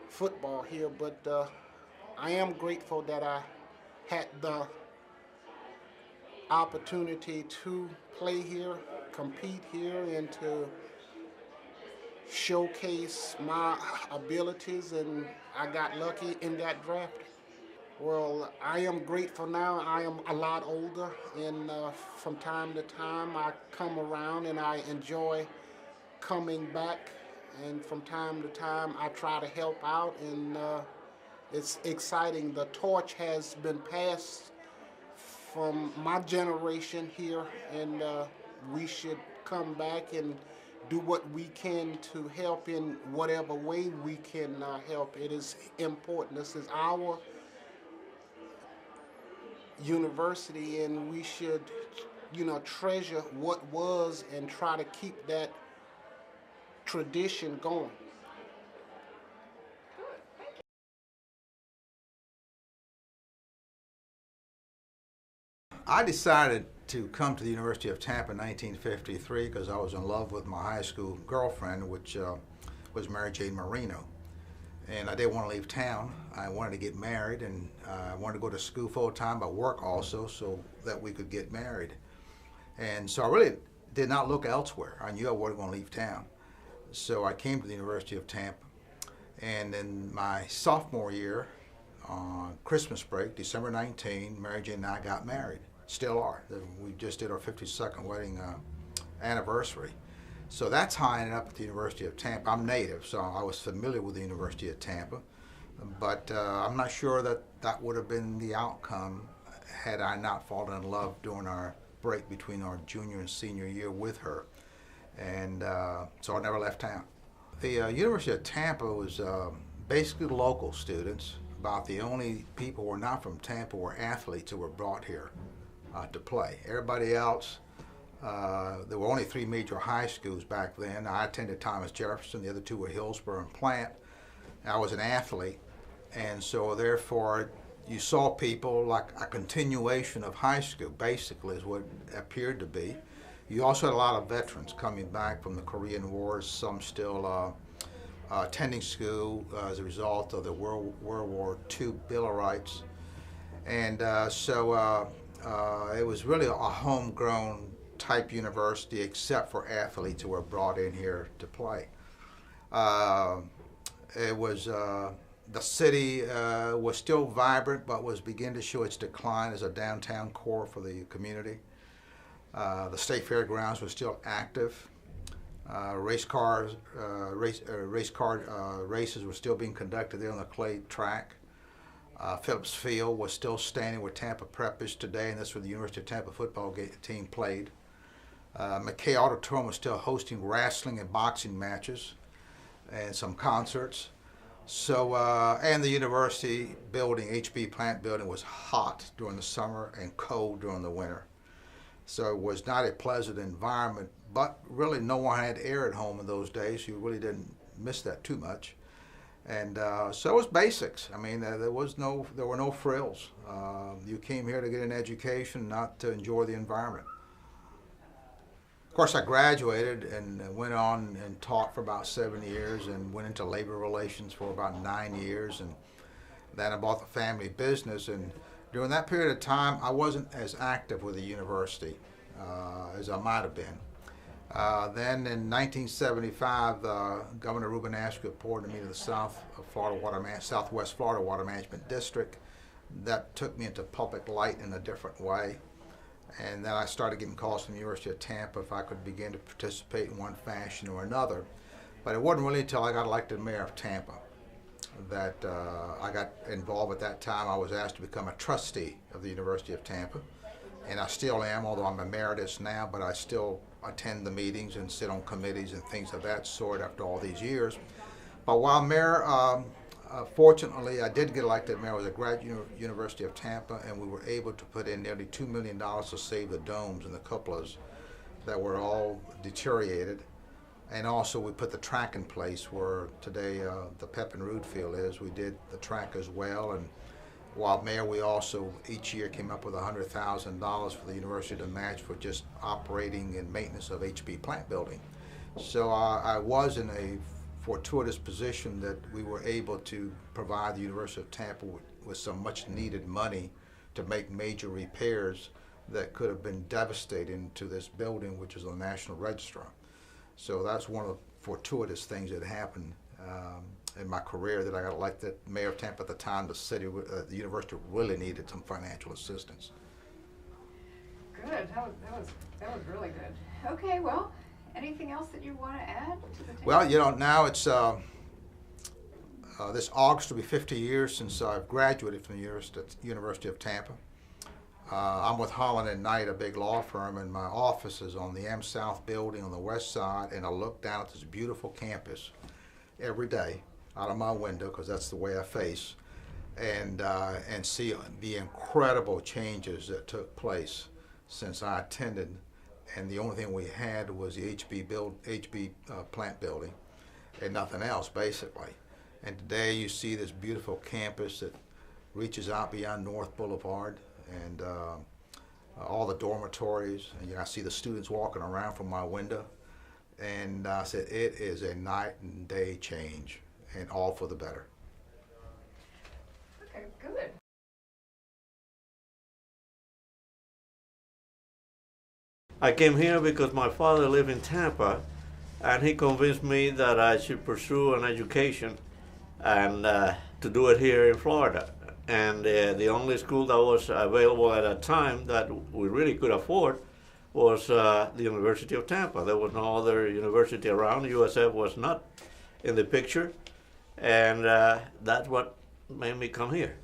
football here. But I am grateful that I had the opportunity to play here, compete here, and to showcase my abilities, and I got lucky and got drafted. Well, I am grateful now. I am a lot older, and from time to time I come around and I enjoy coming back, and from time to time I try to help out, and it's exciting. The torch has been passed from my generation here, and we should come back and do what we can to help in whatever way we can help. It is important. This is our university, and we should, treasure what was and try to keep that tradition going. I decided to come to the University of Tampa in 1953 because I was in love with my high school girlfriend, which was Mary Jane Marino. And I didn't want to leave town. I wanted to get married, and I wanted to go to school full-time, but work also, so that we could get married. And so I really did not look elsewhere. I knew I wasn't going to leave town. So I came to the University of Tampa. And in my sophomore year, on Christmas break, December 19, Mary Jane and I got married. Still are. We just did our 52nd wedding anniversary. So that's how I ended up at the University of Tampa. I'm native, so I was familiar with the University of Tampa, but I'm not sure that that would have been the outcome had I not fallen in love during our break between our junior and senior year with her. And so I never left town. The University of Tampa was basically local students. About the only people who were not from Tampa were athletes who were brought here to play. Everybody else, there were only 3 major high schools back then. I attended Thomas Jefferson, the other 2 were Hillsborough and Plant. I was an athlete, and so therefore you saw people like a continuation of high school, basically is what it appeared to be. You also had a lot of veterans coming back from the Korean Wars, some still attending school as a result of the World War II Bill of Rights. And so it was really a homegrown type university, except for athletes who were brought in here to play. It was the city was still vibrant, but was beginning to show its decline as a downtown core for the community. The state fairgrounds was still active. Races were still being conducted there on the clay track. Phillips Field was still standing where Tampa Prep is today, and that's where the University of Tampa football team played. McKay Auditorium was still hosting wrestling and boxing matches and some concerts. So, and the university building, HB Plant building, was hot during the summer and cold during the winter. So it was not a pleasant environment, but really no one had air at home in those days. You really didn't miss that too much. And so it was basics. I mean, there were no frills. You came here to get an education, not to enjoy the environment. Of course, I graduated and went on and taught for about 7 years and went into labor relations for about 9 years. And then I bought the family business. And during that period of time, I wasn't as active with the university as I might have been. Then in 1975, Governor Reuben Askew appointed me to the Southwest Florida Water Management District. That took me into public light in a different way. And then I started getting calls from the University of Tampa if I could begin to participate in one fashion or another. But it wasn't really until I got elected mayor of Tampa that I got involved. At that time, I was asked to become a trustee of the University of Tampa. And I still am, although I'm emeritus now, but I still attend the meetings and sit on committees and things of that sort after all these years. But while mayor, fortunately, I did get elected mayor. I was a graduate University of Tampa, and we were able to put in nearly $2 million to save the domes and the cupolas that were all deteriorated. And also we put the track in place where today the Pep and Rood field is. We did the track as well, and while mayor, we also each year came up with $100,000 for the university to match for just operating and maintenance of HB plant building. So I was in a fortuitous position that we were able to provide the University of Tampa with some much needed money to make major repairs that could have been devastating to this building, which is on the National Register. So that's one of the fortuitous things that happened in my career, that I got elected mayor of Tampa at the time. The university really needed some financial assistance. Good. That was really good. Okay. Well, anything else that you want to add to the table? Well, you know, now it's this August will be 50 years since I've graduated from the University of Tampa. I'm with Holland & Knight, a big law firm, and my office is on the M South building on the west side, and I look down at this beautiful campus every day out of my window, because that's the way I face, and see the incredible changes that took place since I attended. And the only thing we had was the HB plant building and nothing else, basically. And today you see this beautiful campus that reaches out beyond North Boulevard, and all the dormitories, and I see the students walking around from my window, and I said, it is a night and day change, and all for the better. Okay, good. I came here because my father lived in Tampa, and he convinced me that I should pursue an education and to do it here in Florida. And the only school that was available at that time that we really could afford was the University of Tampa. There was no other university around. USF was not in the picture, and that's what made me come here.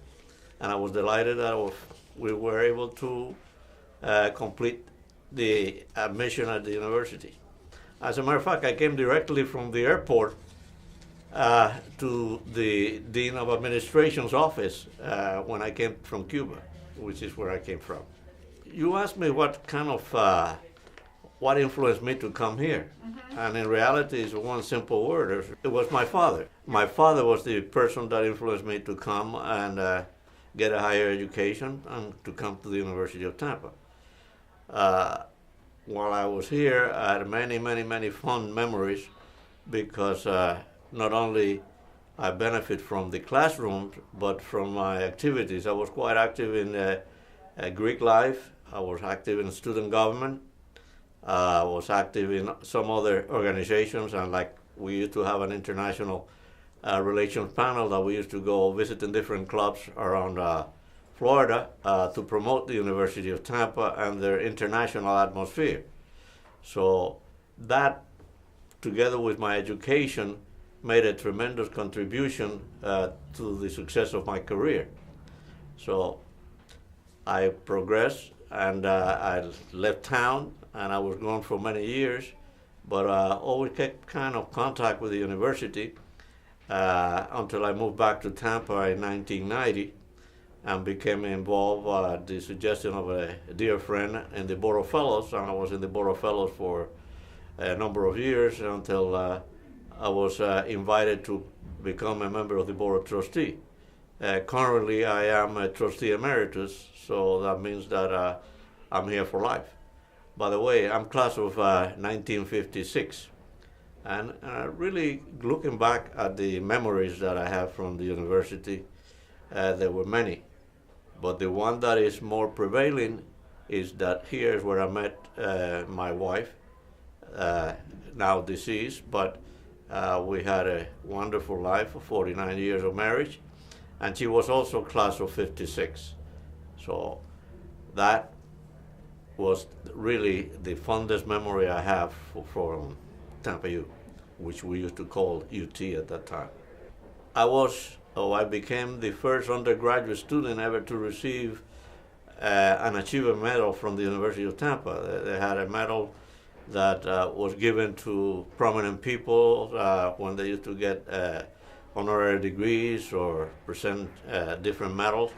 And I was delighted that we were able to complete the admission at the university. As a matter of fact, I came directly from the airport to the Dean of Administration's office when I came from Cuba, which is where I came from. You asked me what kind of, what influenced me to come here. Mm-hmm. And in reality, it's one simple word. It was my father. My father was the person that influenced me to come and get a higher education and to come to the University of Tampa. While I was here, I had many fond memories, because not only I benefit from the classrooms, but from my activities. I was quite active in Greek life. I was active in student government. I was active in some other organizations, and like we used to have an international relations panel that we used to go visit in different clubs around Florida to promote the University of Tampa and their international atmosphere. So that, together with my education, made a tremendous contribution to the success of my career. So I progressed, and I left town, and I was gone for many years, but always kept kind of contact with the university until I moved back to Tampa in 1990 and became involved at the suggestion of a dear friend in the Board of Fellows, and I was in the Board of Fellows for a number of years until I was invited to become a member of the Board of Trustees. Currently, I am a trustee emeritus, so that means that I'm here for life. By the way, I'm class of 1956, and really looking back at the memories that I have from the university, there were many, but the one that is more prevailing is that here is where I met my wife, now deceased, but we had a wonderful life of 49 years of marriage, and she was also class of 56. So that was really the fondest memory I have from Tampa U, which we used to call UT at that time. I became the first undergraduate student ever to receive an achievement medal from the University of Tampa. They had a medal that was given to prominent people when they used to get honorary degrees or present different medals.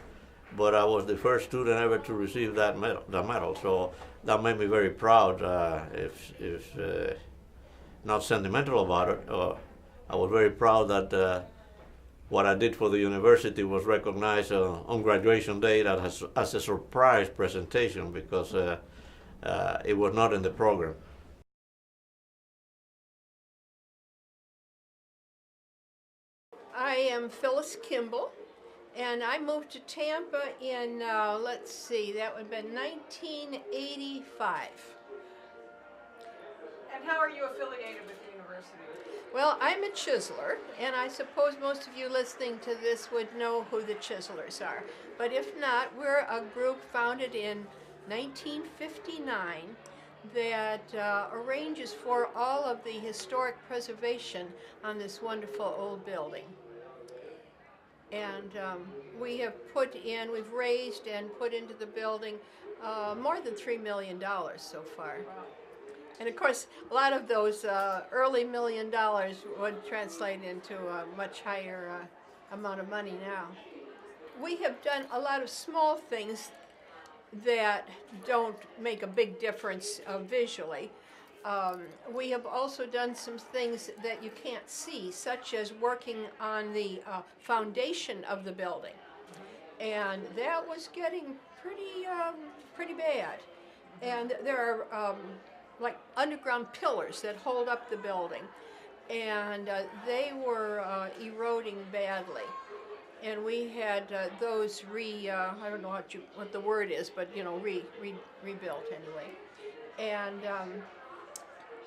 But I was the first student ever to receive that medal. So that made me very proud. If not sentimental about it, I was very proud that what I did for the university was recognized on graduation day as a surprise presentation because it was not in the program. I am Phyllis Kimball, and I moved to Tampa in, let's see, that would have been 1985. And how are you affiliated with the university? Well, I'm a chiseler, and I suppose most of you listening to this would know who the chiselers are. But if not, we're a group founded in 1959 that arranges for all of the historic preservation on this wonderful old building. And we've raised and put into the building more than $3 million so far. Wow. And of course, a lot of those early $1 million would translate into a much higher amount of money now. We have done a lot of small things that don't make a big difference visually. We have also done some things that you can't see, such as working on the foundation of the building. And that was getting pretty bad. And there are like underground pillars that hold up the building, and they were eroding badly. And we had those I don't know what the word is, but you know, rebuilt anyway. And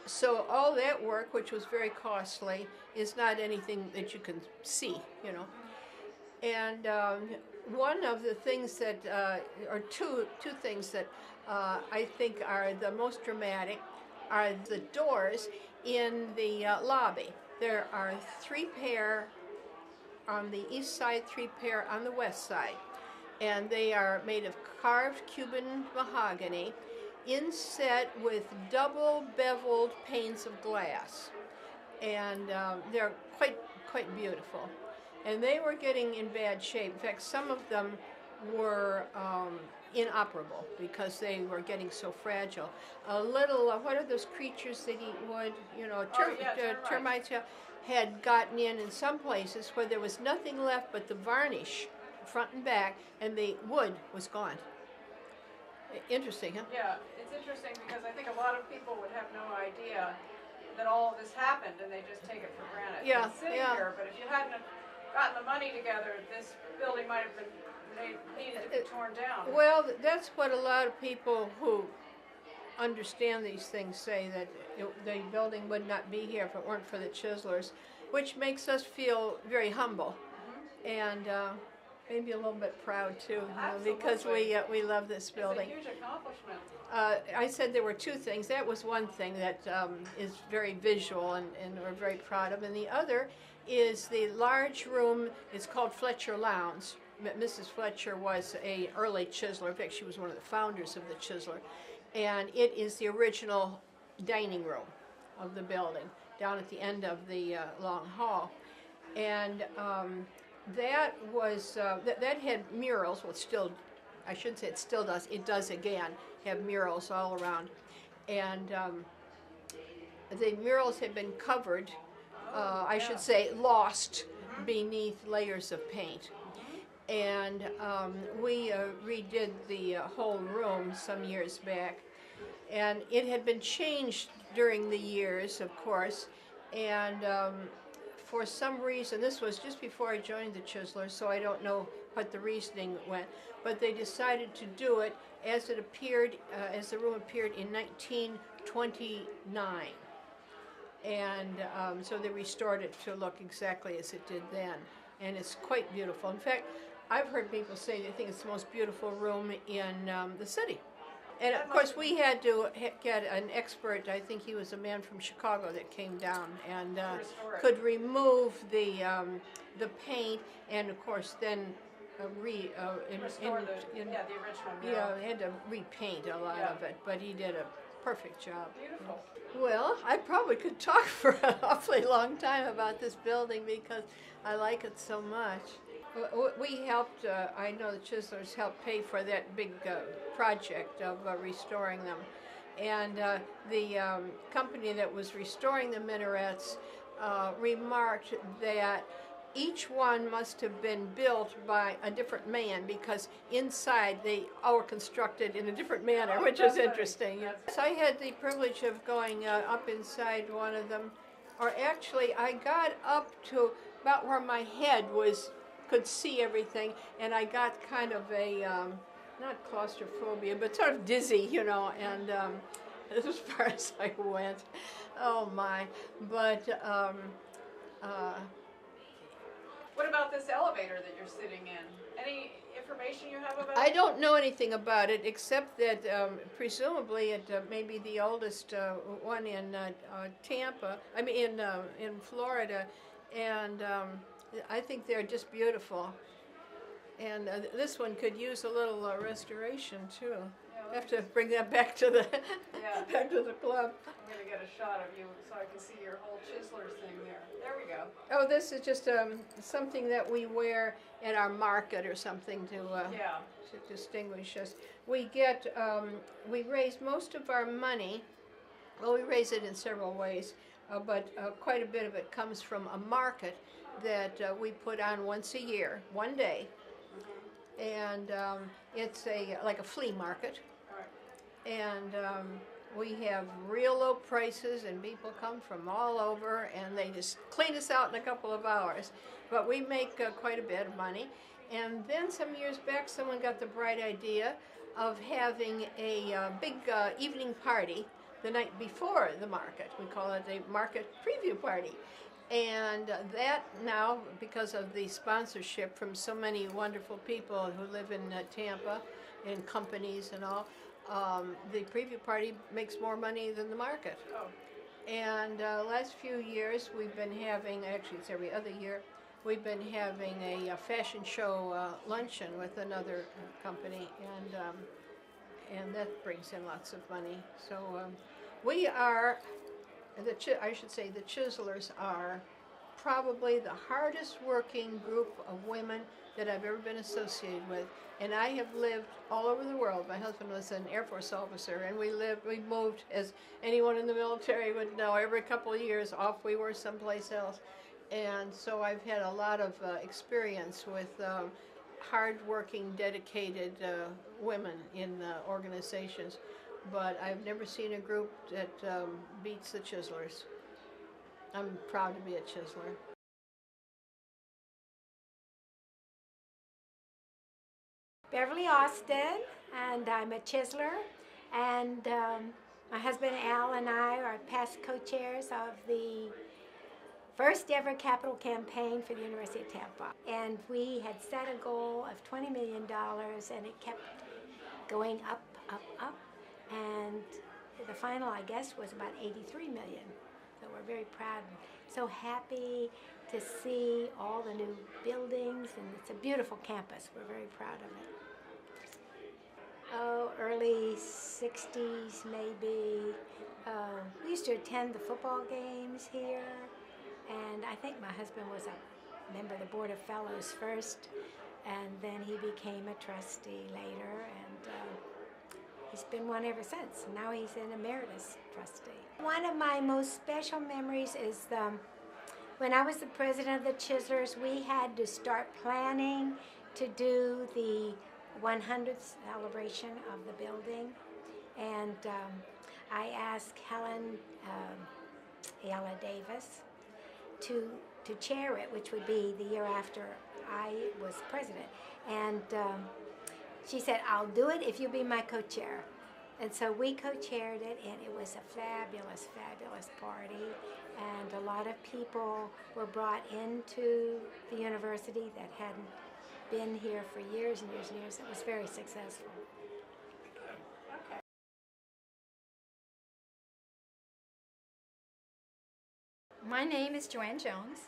so all that work, which was very costly, is not anything that you can see, you know. And one of the things that, or two things that I think are the most dramatic are the doors in the lobby. There are 3 pair on the east side, 3 pair on the west side. And they are made of carved Cuban mahogany, inset with double beveled panes of glass. And they're quite beautiful. And they were getting in bad shape. In fact, some of them were inoperable because they were getting so fragile. A little, what are those creatures that eat wood? You know, termites had gotten in some places where there was nothing left but the varnish, front and back, and the wood was gone. Interesting, huh? Yeah, it's interesting because I think a lot of people would have no idea that all of this happened and they just take it for granted. Yeah, it's sitting yeah. here, but if you hadn't gotten the money together, this building might have been needed to be torn down. Well, that's what a lot of people who understand these things say, that the building would not be here if it weren't for the chiselers, which makes us feel very humble and maybe a little bit proud too, you know, because we love this building. It's a huge accomplishment. I said there were 2 things. That was one thing that is very visual and we're very proud of, and the other is the large room. It's called Fletcher Lounge. Mrs. Fletcher was an early chiseler. In fact, she was one of the founders of the chiseler. And it is the original dining room of the building, down at the end of the long hall. And that was, that had murals, well, still, I shouldn't say it still does, it does again, have murals all around. And the murals had been covered, I should say, lost beneath layers of paint. And we redid the whole room some years back, and it had been changed during the years, of course, and for some reason, this was just before I joined the chiselers, so I don't know what the reasoning went, but they decided to do it as it appeared, as the room appeared in 1929. And so they restored it to look exactly as it did then, and it's quite beautiful. In fact, I've heard people say they think it's the most beautiful room in the city. And of course, we had to get an expert. I think he was a man from Chicago that came down and could remove the paint, and of course then restore the original mural. Yeah, he had to repaint a lot of it, but he did a perfect job. Beautiful. Well, I probably could talk for an awfully long time about this building because I like it so much. We helped, I know the chiselers helped pay for that big project of restoring them. And the company that was restoring the minarets remarked that each one must have been built by a different man because inside they all were constructed in a different manner, which is interesting. So I had the privilege of going up inside one of them, or actually I got up to about where my head could see everything, and I got kind of a, not claustrophobia, but sort of dizzy, you know, and as far as I went. Oh my, but what about this elevator that you're sitting in? Any information you have about it? I don't know anything about it except that presumably it may be the oldest one in Tampa. I mean in Florida, and I think they're just beautiful. And this one could use a little restoration too. I have to bring that back to the back to the club. I'm gonna get a shot of you so I can see your whole Chiseler's thing there. There we go. Oh, this is just something that we wear at our market or something to distinguish us. We get we raise most of our money. Well, we raise it in several ways, but quite a bit of it comes from a market that we put on once a year, one day, and it's like a flea market. And we have real low prices, and people come from all over, and they just clean us out in a couple of hours. But we make quite a bit of money. And then some years back, someone got the bright idea of having a big evening party the night before the market. We call it a market preview party. And that now, because of the sponsorship from so many wonderful people who live in Tampa, in companies and all, the preview party makes more money than the market. Oh. And last few years we've been having, actually it's every other year, we've been having a fashion show luncheon with another company, and that brings in lots of money. So we are, I should say the Chiselers are probably the hardest working group of women that I've ever been associated with. And I have lived all over the world. My husband was an Air Force officer, and we moved, as anyone in the military would know, every couple of years off we were someplace else. And so I've had a lot of experience with hard-working, dedicated women in organizations. But I've never seen a group that beats the Chiselers. I'm proud to be a Chiseler. Beverly Austin, and I'm a Chiseler, and my husband Al and I are past co-chairs of the first ever capital campaign for the University of Tampa. And we had set a goal of $20 million, and it kept going up, up, up, and the final, I guess, was about 83 million. So we're very proud and so happy to see all the new buildings, and it's a beautiful campus. We're very proud of it. Oh, early 60s maybe. We used to attend the football games here, and I think my husband was a member of the Board of Fellows first, and then he became a trustee later, and he's been one ever since. Now he's an emeritus trustee. One of my most special memories is when I was the president of the Chiselers, we had to start planning to do the 100th celebration of the building, and I asked Helen Ayala Davis to chair it, which would be the year after I was president, and she said, "I'll do it if you'll be my co-chair." And so we co-chaired it, and it was a fabulous, fabulous party, and a lot of people were brought into the university that hadn't been here for years and years and years. It was very successful. Okay. My name is Joanne Jones.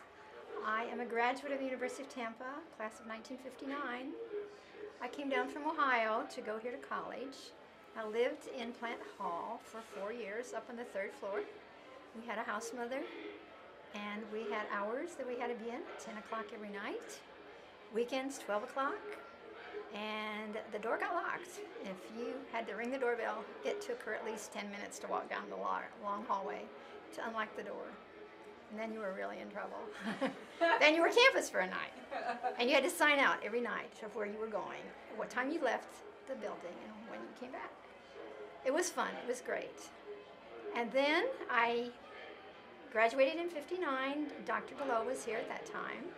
I am a graduate of the University of Tampa, class of 1959. I came down from Ohio to go here to college. I lived in Plant Hall for 4 years up on the 3rd floor. We had a house mother, and we had hours that we had to be in at 10 o'clock every night. Weekends, 12 o'clock, and the door got locked. If you had to ring the doorbell, it took her at least 10 minutes to walk down the long hallway to unlock the door. and then you were really in trouble. Then you were campus for a night, and you had to sign out every night of where you were going, what time you left the building, and when you came back. It was fun. It was great. And then I graduated in '59. Dr. DeLoe was here at that time.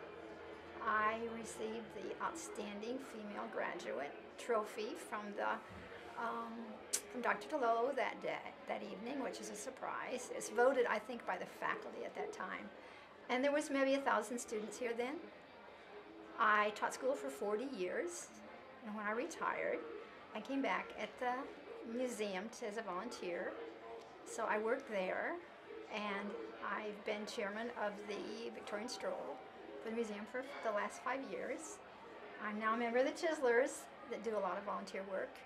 I received the Outstanding Female Graduate Trophy from Dr. DeLoe that evening, which is a surprise. It's voted, I think, by the faculty at that time. And there was maybe 1,000 students here then. I taught school for 40 years, and when I retired, I came back at the museum as a volunteer. So I worked there, and I've been chairman of the Victorian Stroll for the museum for the last 5 years. I'm now a member of the Chiselers that do a lot of volunteer work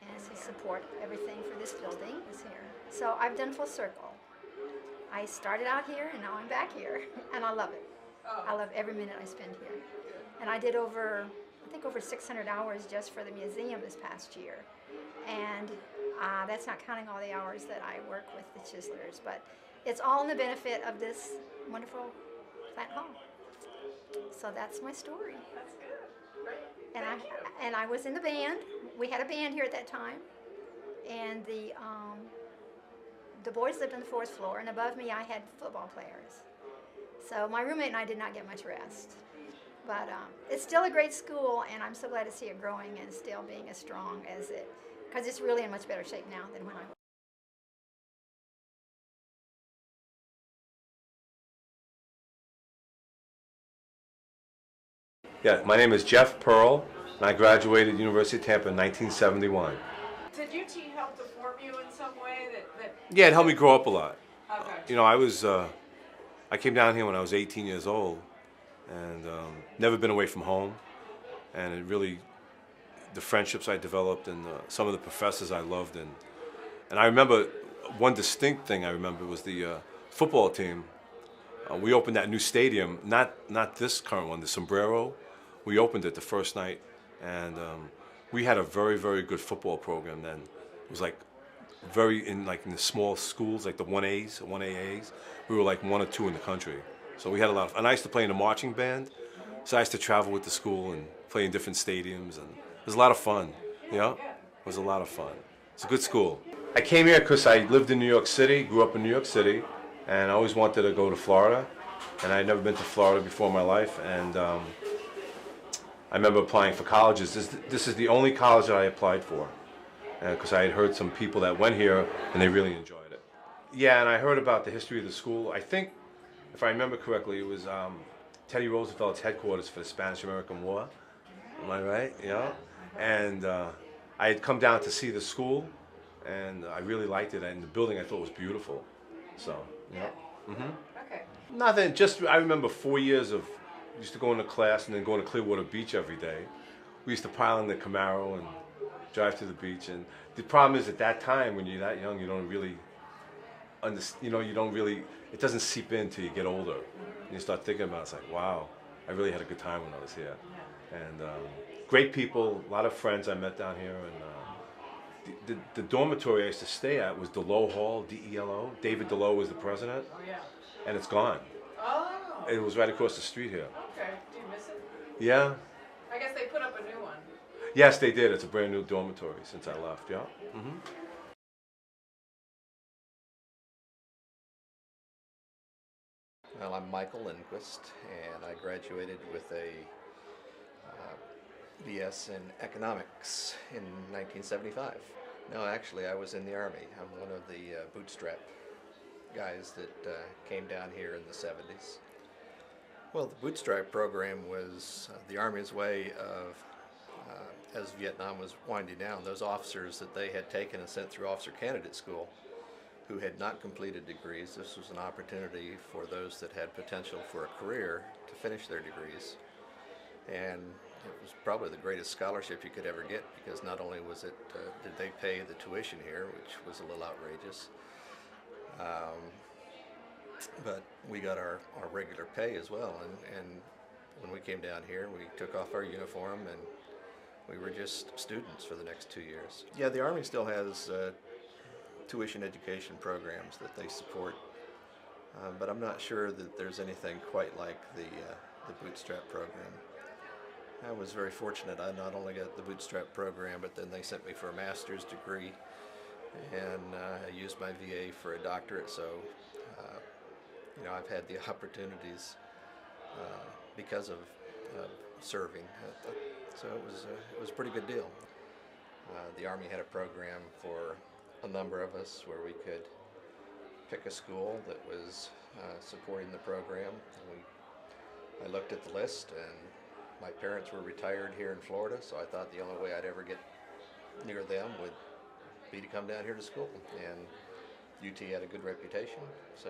and support everything for this building. So I've done full circle. I started out here, and now I'm back here, and I love it. I love every minute I spend here. And I did over 600 hours just for the museum this past year. And that's not counting all the hours that I work with the Chiselers, but it's all in the benefit of this wonderful plant hall. So that's my story. That's good. Great. And I was in the band. We had a band here at that time, and the boys lived on the 4th floor, and above me I had football players. So my roommate and I did not get much rest. But it's still a great school, and I'm so glad to see it growing and still being as strong as it, because it's really in much better shape now than when I was. Yeah, my name is Jeff Pearl, and I graduated University of Tampa in 1971. Did UT help to form you in some way? Yeah, it helped me grow up a lot. Okay. You know, I came down here when I was 18 years old, and never been away from home, and it really, the friendships I developed and some of the professors I loved, and I remember one distinct thing I remember was the football team. We opened that new stadium, not this current one, the Sombrero. We opened it the first night, and we had a very, very good football program then. It was like in the small schools, like the 1As, 1AAs. We were like 1 or 2 in the country. So we had a lot of, and I used to play in a marching band. So I used to travel with the school and play in different stadiums, and it was a lot of fun. You know, it was a lot of fun. It's a good school. I came here because I lived in New York City, grew up in New York City, and I always wanted to go to Florida, and I had never been to Florida before in my life, and I remember applying for colleges. This is the only college that I applied for, because I had heard some people that went here, and they really enjoyed it. Yeah, and I heard about the history of the school. I think, if I remember correctly, it was Teddy Roosevelt's headquarters for the Spanish-American War. Am I right? Yeah. And I had come down to see the school, and I really liked it, and the building I thought was beautiful. So, yeah. Okay. Nothing, just I remember 4 years of, used to go into class and then going to Clearwater Beach every day. We used to pile in the Camaro and drive to the beach, and the problem is at that time when you're that young, you don't really it doesn't seep in until you get older. And you start thinking about it, it's like, wow, I really had a good time when I was here. And great people, a lot of friends I met down here, and the dormitory I used to stay at was DeLoe Hall, D-E-L-O. David DeLoe was the president. Oh, yeah. And it's gone. Oh. It was right across the street here. Okay. Do you miss it? Yeah. I guess they put up a new one. Yes, they did. It's a brand new dormitory since I left, yeah. Well, I'm Michael Lindquist, and I graduated with a BS in economics in 1975. No, actually, I was in the Army. I'm one of the bootstrap guys that came down here in the 70s. Well, the bootstrap program was the Army's way of, as Vietnam was winding down, those officers that they had taken and sent through officer candidate school who had not completed degrees. This was an opportunity for those that had potential for a career to finish their degrees. And it was probably the greatest scholarship you could ever get, because not only was it, did they pay the tuition here, which was a little outrageous, but we got our regular pay as well. And when we came down here, we took off our uniform and we were just students for the next 2 years. Yeah, the Army still has tuition education programs that they support but I'm not sure that there's anything quite like the bootstrap program. I was very fortunate. I not only got the bootstrap program, but then they sent me for a master's degree, and I used my VA for a doctorate. So, you know, I've had the opportunities because of serving. So it was a pretty good deal. The Army had a program for a number of us where we could pick a school that was supporting the program. I looked at the list, and my parents were retired here in Florida, so I thought the only way I'd ever get near them would be to come down here to school. And UT had a good reputation, so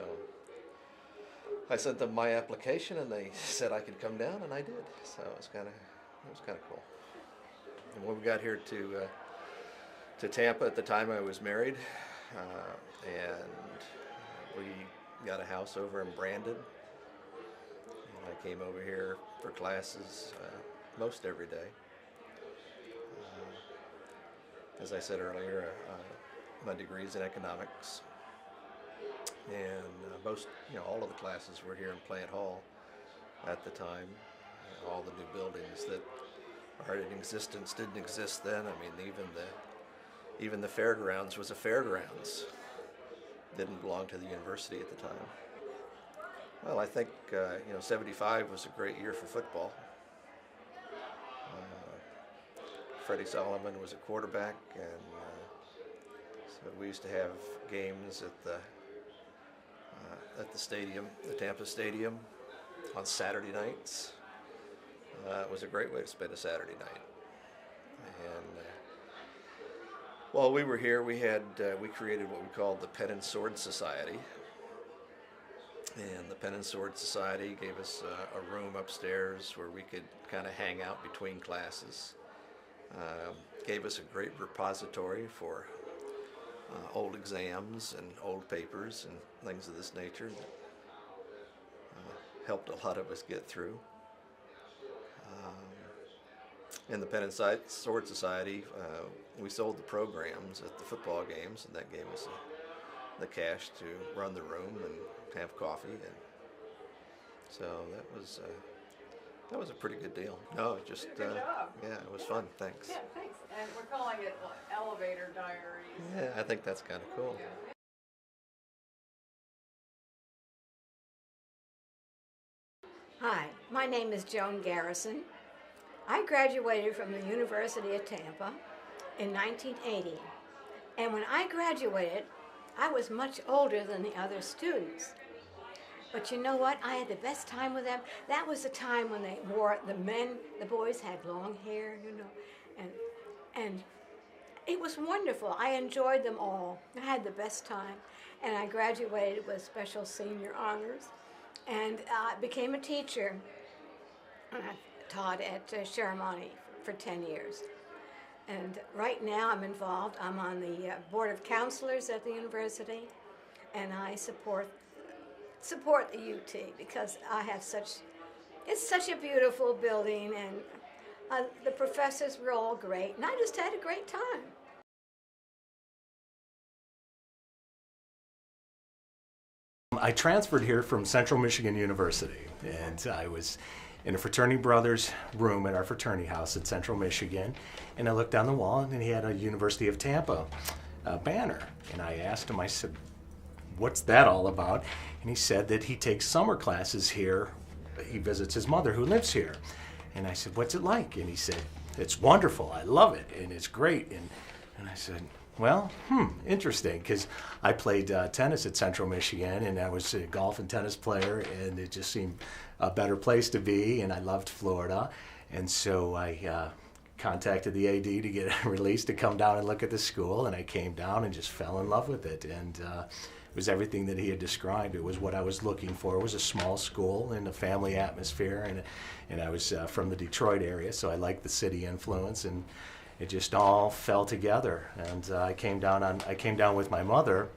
I sent them my application, and they said I could come down, and I did. So it was kind of cool. And when we got here to Tampa, at the time I was married, and we got a house over in Brandon. And I came over here for classes most every day. As I said earlier, my degree is in economics, and all of the classes were here in Plant Hall at the time. All the new buildings that are in existence didn't exist then. I mean, even the fairgrounds was a fairgrounds. Didn't belong to the university at the time. Well, I think 75 was a great year for football. Freddie Solomon was a quarterback, and so we used to have games at the stadium, the Tampa Stadium, on Saturday nights. It was a great way to spend a Saturday night. And while we were here, we created what we called the Pen and Sword Society. And the Pen and Sword Society gave us a room upstairs where we could kind of hang out between classes. Gave us a great repository for old exams and old papers and things of this nature that helped a lot of us get through. In the Pen and Sword Society, we sold the programs at the football games, and that gave us the cash to run the room and have coffee, and so that was a pretty good deal. No, just good job. Yeah, it was fun. Thanks. Yeah, thanks. And we're calling it Elevator Diaries. Yeah, I think that's kind of cool. Yeah. Hi, my name is Joan Garrison. I graduated from the University of Tampa in 1980. And when I graduated, I was much older than the other students. But you know what? I had the best time with them. That was the time when they wore, the boys had long hair, and it was wonderful. I enjoyed them all. I had the best time. And I graduated with special senior honors, and became a teacher. I taught at Cheshire for 10 years. And right now I'm involved. I'm on the Board of Counselors at the university, and I support the UT because it's such a beautiful building, and the professors were all great, and I just had a great time. I transferred here from Central Michigan University, and I was in a fraternity brother's room at our fraternity house at Central Michigan, and I looked down the wall, and he had a University of Tampa banner, and I asked him, I said, what's that all about? And he said that he takes summer classes here. He visits his mother who lives here. And I said, what's it like? And he said, it's wonderful, I love it, and it's great. And I said, well, interesting, because I played tennis at Central Michigan, and I was a golf and tennis player, and it just seemed a better place to be, and I loved Florida. And so I contacted the AD to get a release to come down and look at the school, and I came down and just fell in love with it. And it was everything that he had described. It was what I was looking for. It was a small school in a family atmosphere, and I was from the Detroit area, so I liked the city influence, and it just all fell together. And I came down with my mother,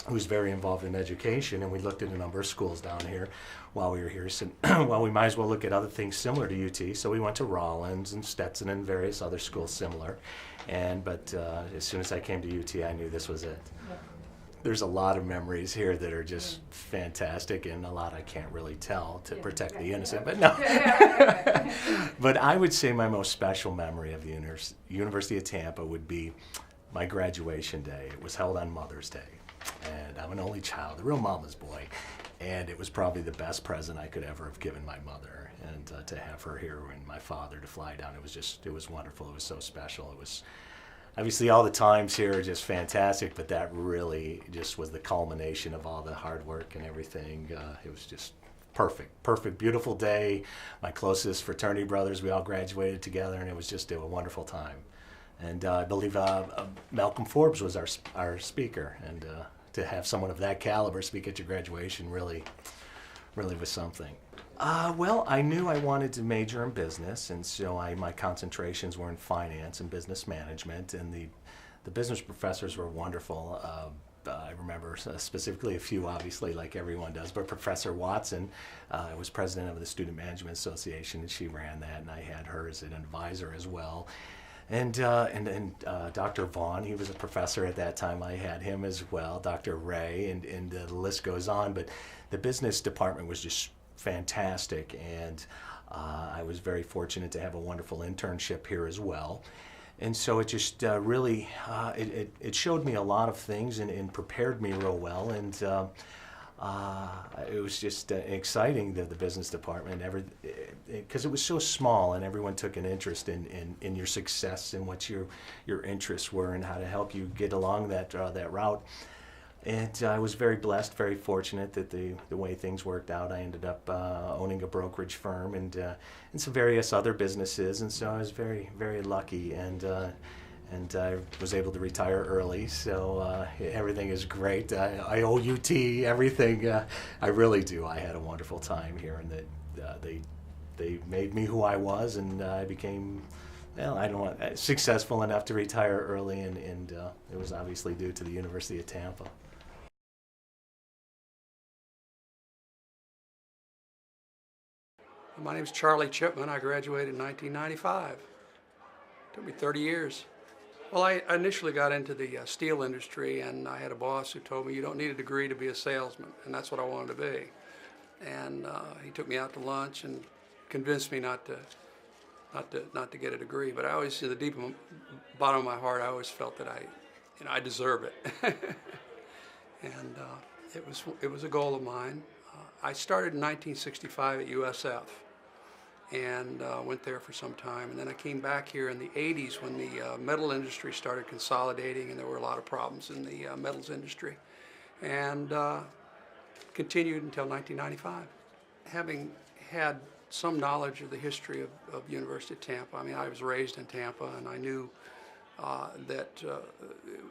who's very involved in education, and we looked at a number of schools down here while we were here. So, well, we might as well look at other things similar to UT. So we went to Rollins and Stetson and various other schools similar. But as soon as I came to UT, I knew this was it. there's a lot of memories here that are just fantastic, and a lot I can't really tell to protect the innocent, but no. But I would say my most special memory of the University of Tampa would be my graduation day. It was held on Mother's Day, and I'm an only child, a real mama's boy, and it was probably the best present I could ever have given my mother, and to have her here and my father to fly down, it was wonderful. It was so special. It was obviously all the times here are just fantastic, but that really just was the culmination of all the hard work and everything. It was just perfect, beautiful day. My closest fraternity brothers, we all graduated together, and it was just a wonderful time. And I believe Malcolm Forbes was our speaker, and to have someone of that caliber speak at your graduation really was something. Well, I knew I wanted to major in business, and so my concentrations were in finance and business management, and the business professors were wonderful. I remember specifically a few, obviously, like everyone does, but Professor Watson was president of the Student Management Association, and she ran that, and I had her as an advisor as well. And Dr. Vaughn, he was a professor at that time. I had him as well, Dr. Ray, and the list goes on. But the business department was just fantastic, and I was very fortunate to have a wonderful internship here as well. And so it just really, it showed me a lot of things and prepared me real well. And it was just exciting, the business department, because it was so small and everyone took an interest in your success and what your interests were and how to help you get along that route. And I was very blessed, very fortunate that the way things worked out. I ended up owning a brokerage firm and some various other businesses, and so I was very, very lucky. And I was able to retire early, so everything is great. I owe UT everything. I really do. I had a wonderful time here, and they made me who I was, and I became, well, successful enough to retire early, and it was obviously due to the University of Tampa. My name is Charlie Chipman. I graduated in 1995. Took me 30 years. Well, I initially got into the steel industry, and I had a boss who told me you don't need a degree to be a salesman, and that's what I wanted to be. And he took me out to lunch and convinced me not to get a degree. But I always, in the deep bottom of my heart, I always felt that I deserve it. And it was a goal of mine. I started in 1965 at USF. And went there for some time, and then I came back here in the 80s when the metal industry started consolidating, and there were a lot of problems in the metals industry, and continued until 1995. Having had some knowledge of the history of University of Tampa, I mean, I was raised in Tampa, and I knew that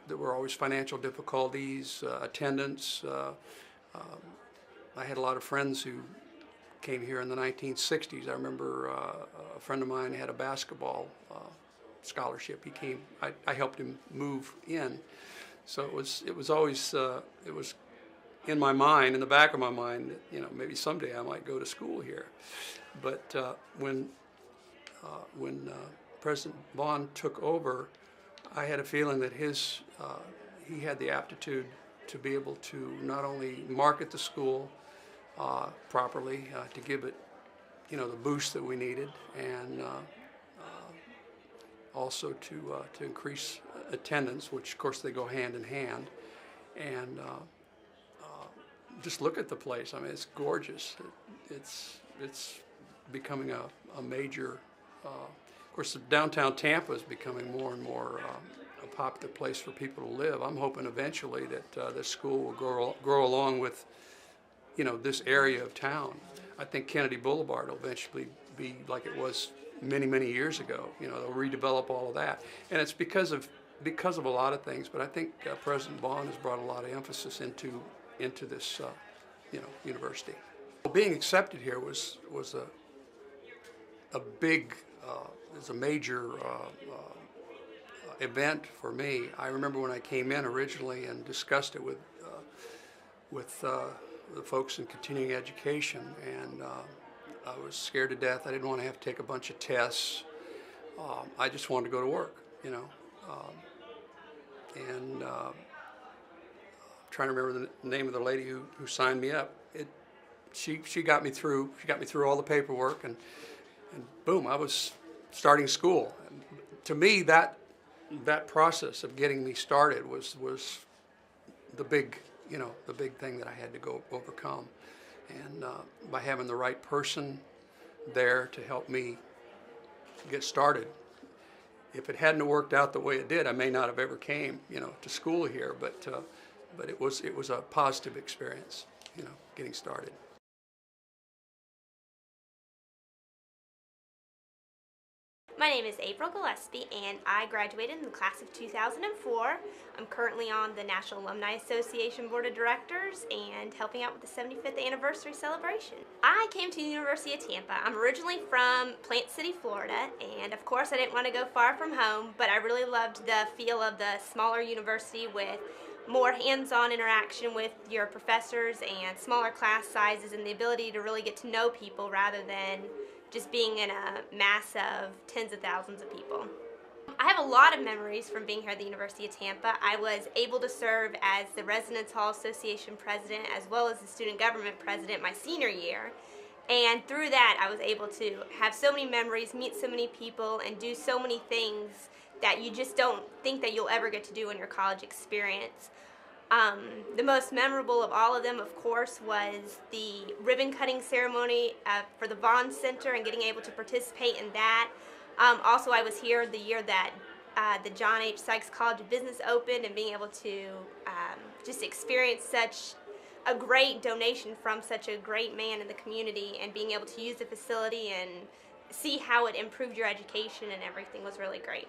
there were always financial difficulties, attendance. I had a lot of friends who came here in the 1960s. I remember a friend of mine had a basketball scholarship. He came. I helped him move in, so it was always it was in my mind, in the back of my mind, that maybe someday I might go to school here. But when President Vaughn took over, I had a feeling that he had the aptitude to be able to not only market the school properly, to give it, the boost that we needed, and also to increase attendance, which of course they go hand in hand, and just look at the place. I mean, it's gorgeous. It's becoming a major. Of course, downtown Tampa is becoming more and more a popular place for people to live. I'm hoping eventually that this school will grow along with this area of town. I think Kennedy Boulevard will eventually be like it was many, many years ago. They'll redevelop all of that, and it's because of a lot of things. But I think President Vaughn has brought a lot of emphasis into this, university. Being accepted here was a big, is a major event for me. I remember when I came in originally and discussed it with the folks in continuing education, and I was scared to death. I didn't want to have to take a bunch of tests. I just wanted to go to work, and trying to remember the name of the lady who signed me up. She got me through. She got me through all the paperwork, and boom, I was starting school. And to me, that process of getting me started was the big thing that I had to go overcome. And by having the right person there to help me get started. If it hadn't worked out the way it did, I may not have ever came, to school here. But it was a positive experience, getting started. My name is April Gillespie, and I graduated in the class of 2004. I'm currently on the National Alumni Association Board of Directors and helping out with the 75th anniversary celebration. I came to the University of Tampa. I'm originally from Plant City, Florida, and of course I didn't want to go far from home, but I really loved the feel of the smaller university with more hands-on interaction with your professors and smaller class sizes and the ability to really get to know people rather than just being in a mass of tens of thousands of people. I have a lot of memories from being here at the University of Tampa. I was able to serve as the Residence Hall Association president as well as the student government president my senior year. And through that, I was able to have so many memories, meet so many people, and do so many things that you just don't think that you'll ever get to do in your college experience. The most memorable of all of them, of course, was the ribbon cutting ceremony for the Vaughn Center and getting able to participate in that. Also, I was here the year that the John H. Sykes College of Business opened, and being able to just experience such a great donation from such a great man in the community, and being able to use the facility and see how it improved your education and everything was really great.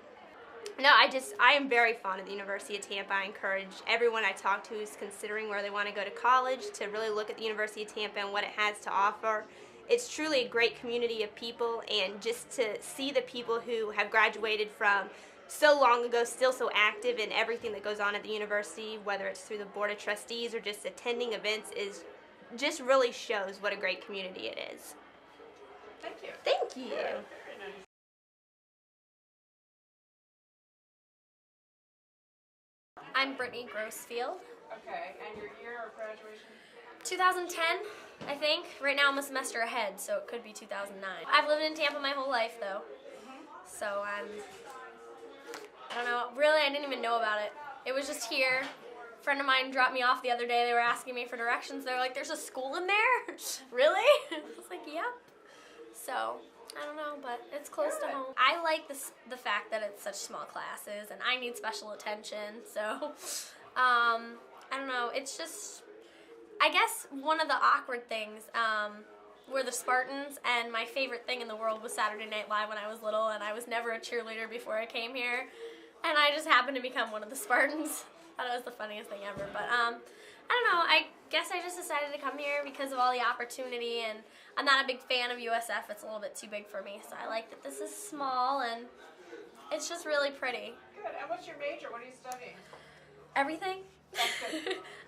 No, I am very fond of the University of Tampa. I encourage everyone I talk to who's considering where they want to go to college to really look at the University of Tampa and what it has to offer. It's truly a great community of people, and just to see the people who have graduated from so long ago still so active in everything that goes on at the university, whether it's through the Board of Trustees or just attending events, is just really shows what a great community it is. Thank you. Thank you. Very nice. I'm Brittany Grossfield. Okay, and your year of graduation? 2010, I think. Right now I'm a semester ahead, so it could be 2009. I've lived in Tampa my whole life, though. So I don't know, really I didn't even know about it. It was just here. A friend of mine dropped me off the other day. They were asking me for directions. They were like, there's a school in there? Really? I was like, yep. So, I don't know, but it's close to home. I like the fact that it's such small classes, and I need special attention, so, I don't know, it's just, I guess one of the awkward things were the Spartans, and my favorite thing in the world was Saturday Night Live when I was little, and I was never a cheerleader before I came here, and I just happened to become one of the Spartans. Thought it was the funniest thing ever, but I don't know, I guess I just decided to come here because of all the opportunity, and I'm not a big fan of USF. It's a little bit too big for me, so I like that this is small, and it's just really pretty. Good. And what's your major? What are you studying? Everything.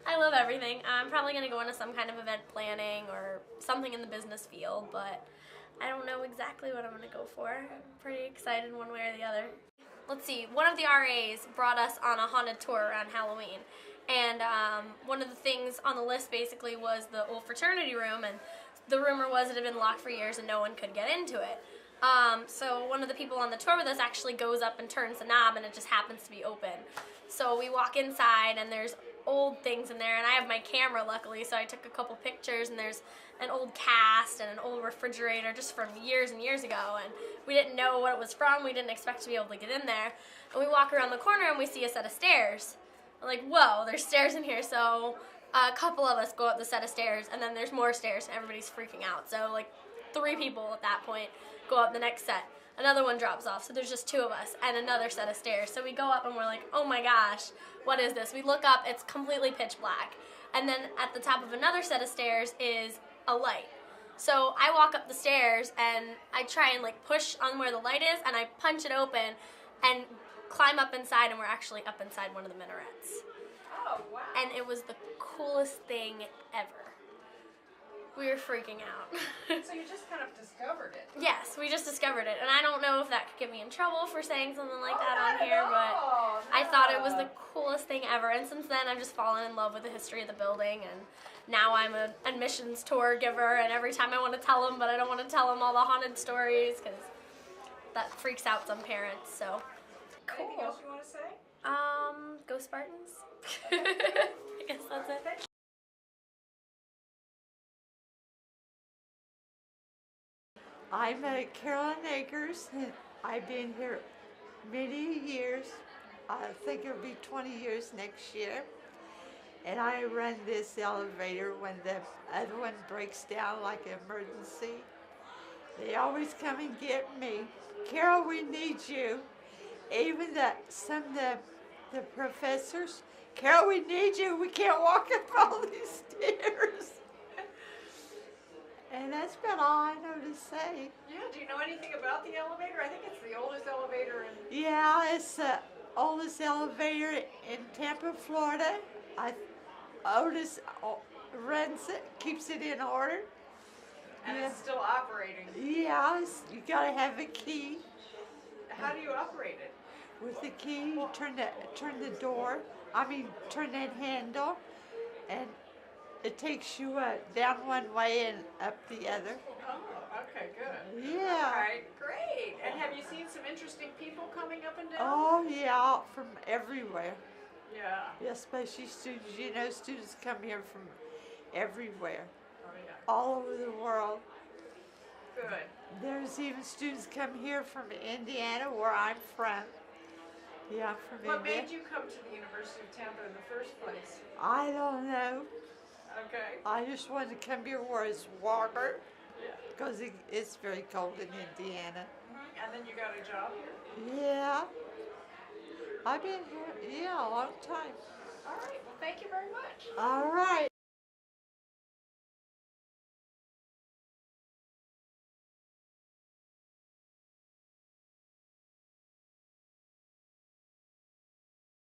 I love everything. I'm probably going to go into some kind of event planning or something in the business field, but I don't know exactly what I'm going to go for. I'm pretty excited one way or the other. Let's see, one of the RAs brought us on a haunted tour around Halloween, and one of the things on the list basically was the old fraternity room, and the rumor was it had been locked for years and no one could get into it. So one of the people on the tour with us actually goes up and turns the knob, and it just happens to be open. So we walk inside, and there's old things in there, and I have my camera luckily, so I took a couple pictures, and there's an old cast and an old refrigerator just from years and years ago, and we didn't know what it was from. We didn't expect to be able to get in there, and we walk around the corner and we see a set of stairs. I'm like, whoa, there's stairs in here. So a couple of us go up the set of stairs, and then there's more stairs, and everybody's freaking out. So like 3 people at that point go up the next set. Another one drops off, so there's just 2 of us and another set of stairs. So we go up and we're like, oh my gosh, what is this? We look up, it's completely pitch black. And then at the top of another set of stairs is a light. So I walk up the stairs and I try and like push on where the light is, and I punch it open and climb up inside, and we're actually up inside one of the minarets. Oh, wow. And it was the coolest thing ever. We were freaking out. So you just kind of discovered discovered it. Yes, we just discovered it, and I don't know if that could get me in trouble for saying something like that on here, but I thought it was the coolest thing ever, and since then I've just fallen in love with the history of the building, and now I'm an admissions tour giver, and every time I want to tell them, but I don't want to tell them all the haunted stories, because that freaks out some parents, so. Cool. Anything else you want to say? Go Spartans. I guess that's it. I'm Carolyn Akers, and I've been here many years. I think it'll be 20 years next year. And I run this elevator when the other one breaks down like an emergency. They always come and get me. Carol, we need you. Even some of the professors, Carol, we need you. We can't walk up all these stairs. And that's about all I know to say. Yeah, do you know anything about the elevator? I think it's the oldest elevator in... Yeah, it's the oldest elevator in Tampa, Florida. Otis runs it, keeps it in order. And it's still operating. Yeah, you gotta have a key. How do you operate it? With the key, you turn the door, turn that handle, and it takes you down one way and up the other. Oh, okay, good. Yeah. All right, great. And have you seen some interesting people coming up and down? Oh, yeah, from everywhere. Yeah. Yeah, especially students. You know, students come here from everywhere. Oh, yeah. All over the world. Good. There's even students come here from Indiana, where I'm from. Yeah, I'm from What India. made you come to the University of Tampa in the first place? I don't know. Okay. I just wanted to come here where it's warmer, because it's very cold in Indiana. And then you got a job here? Yeah. I've been here, a long time. All right. Well, thank you very much. All right.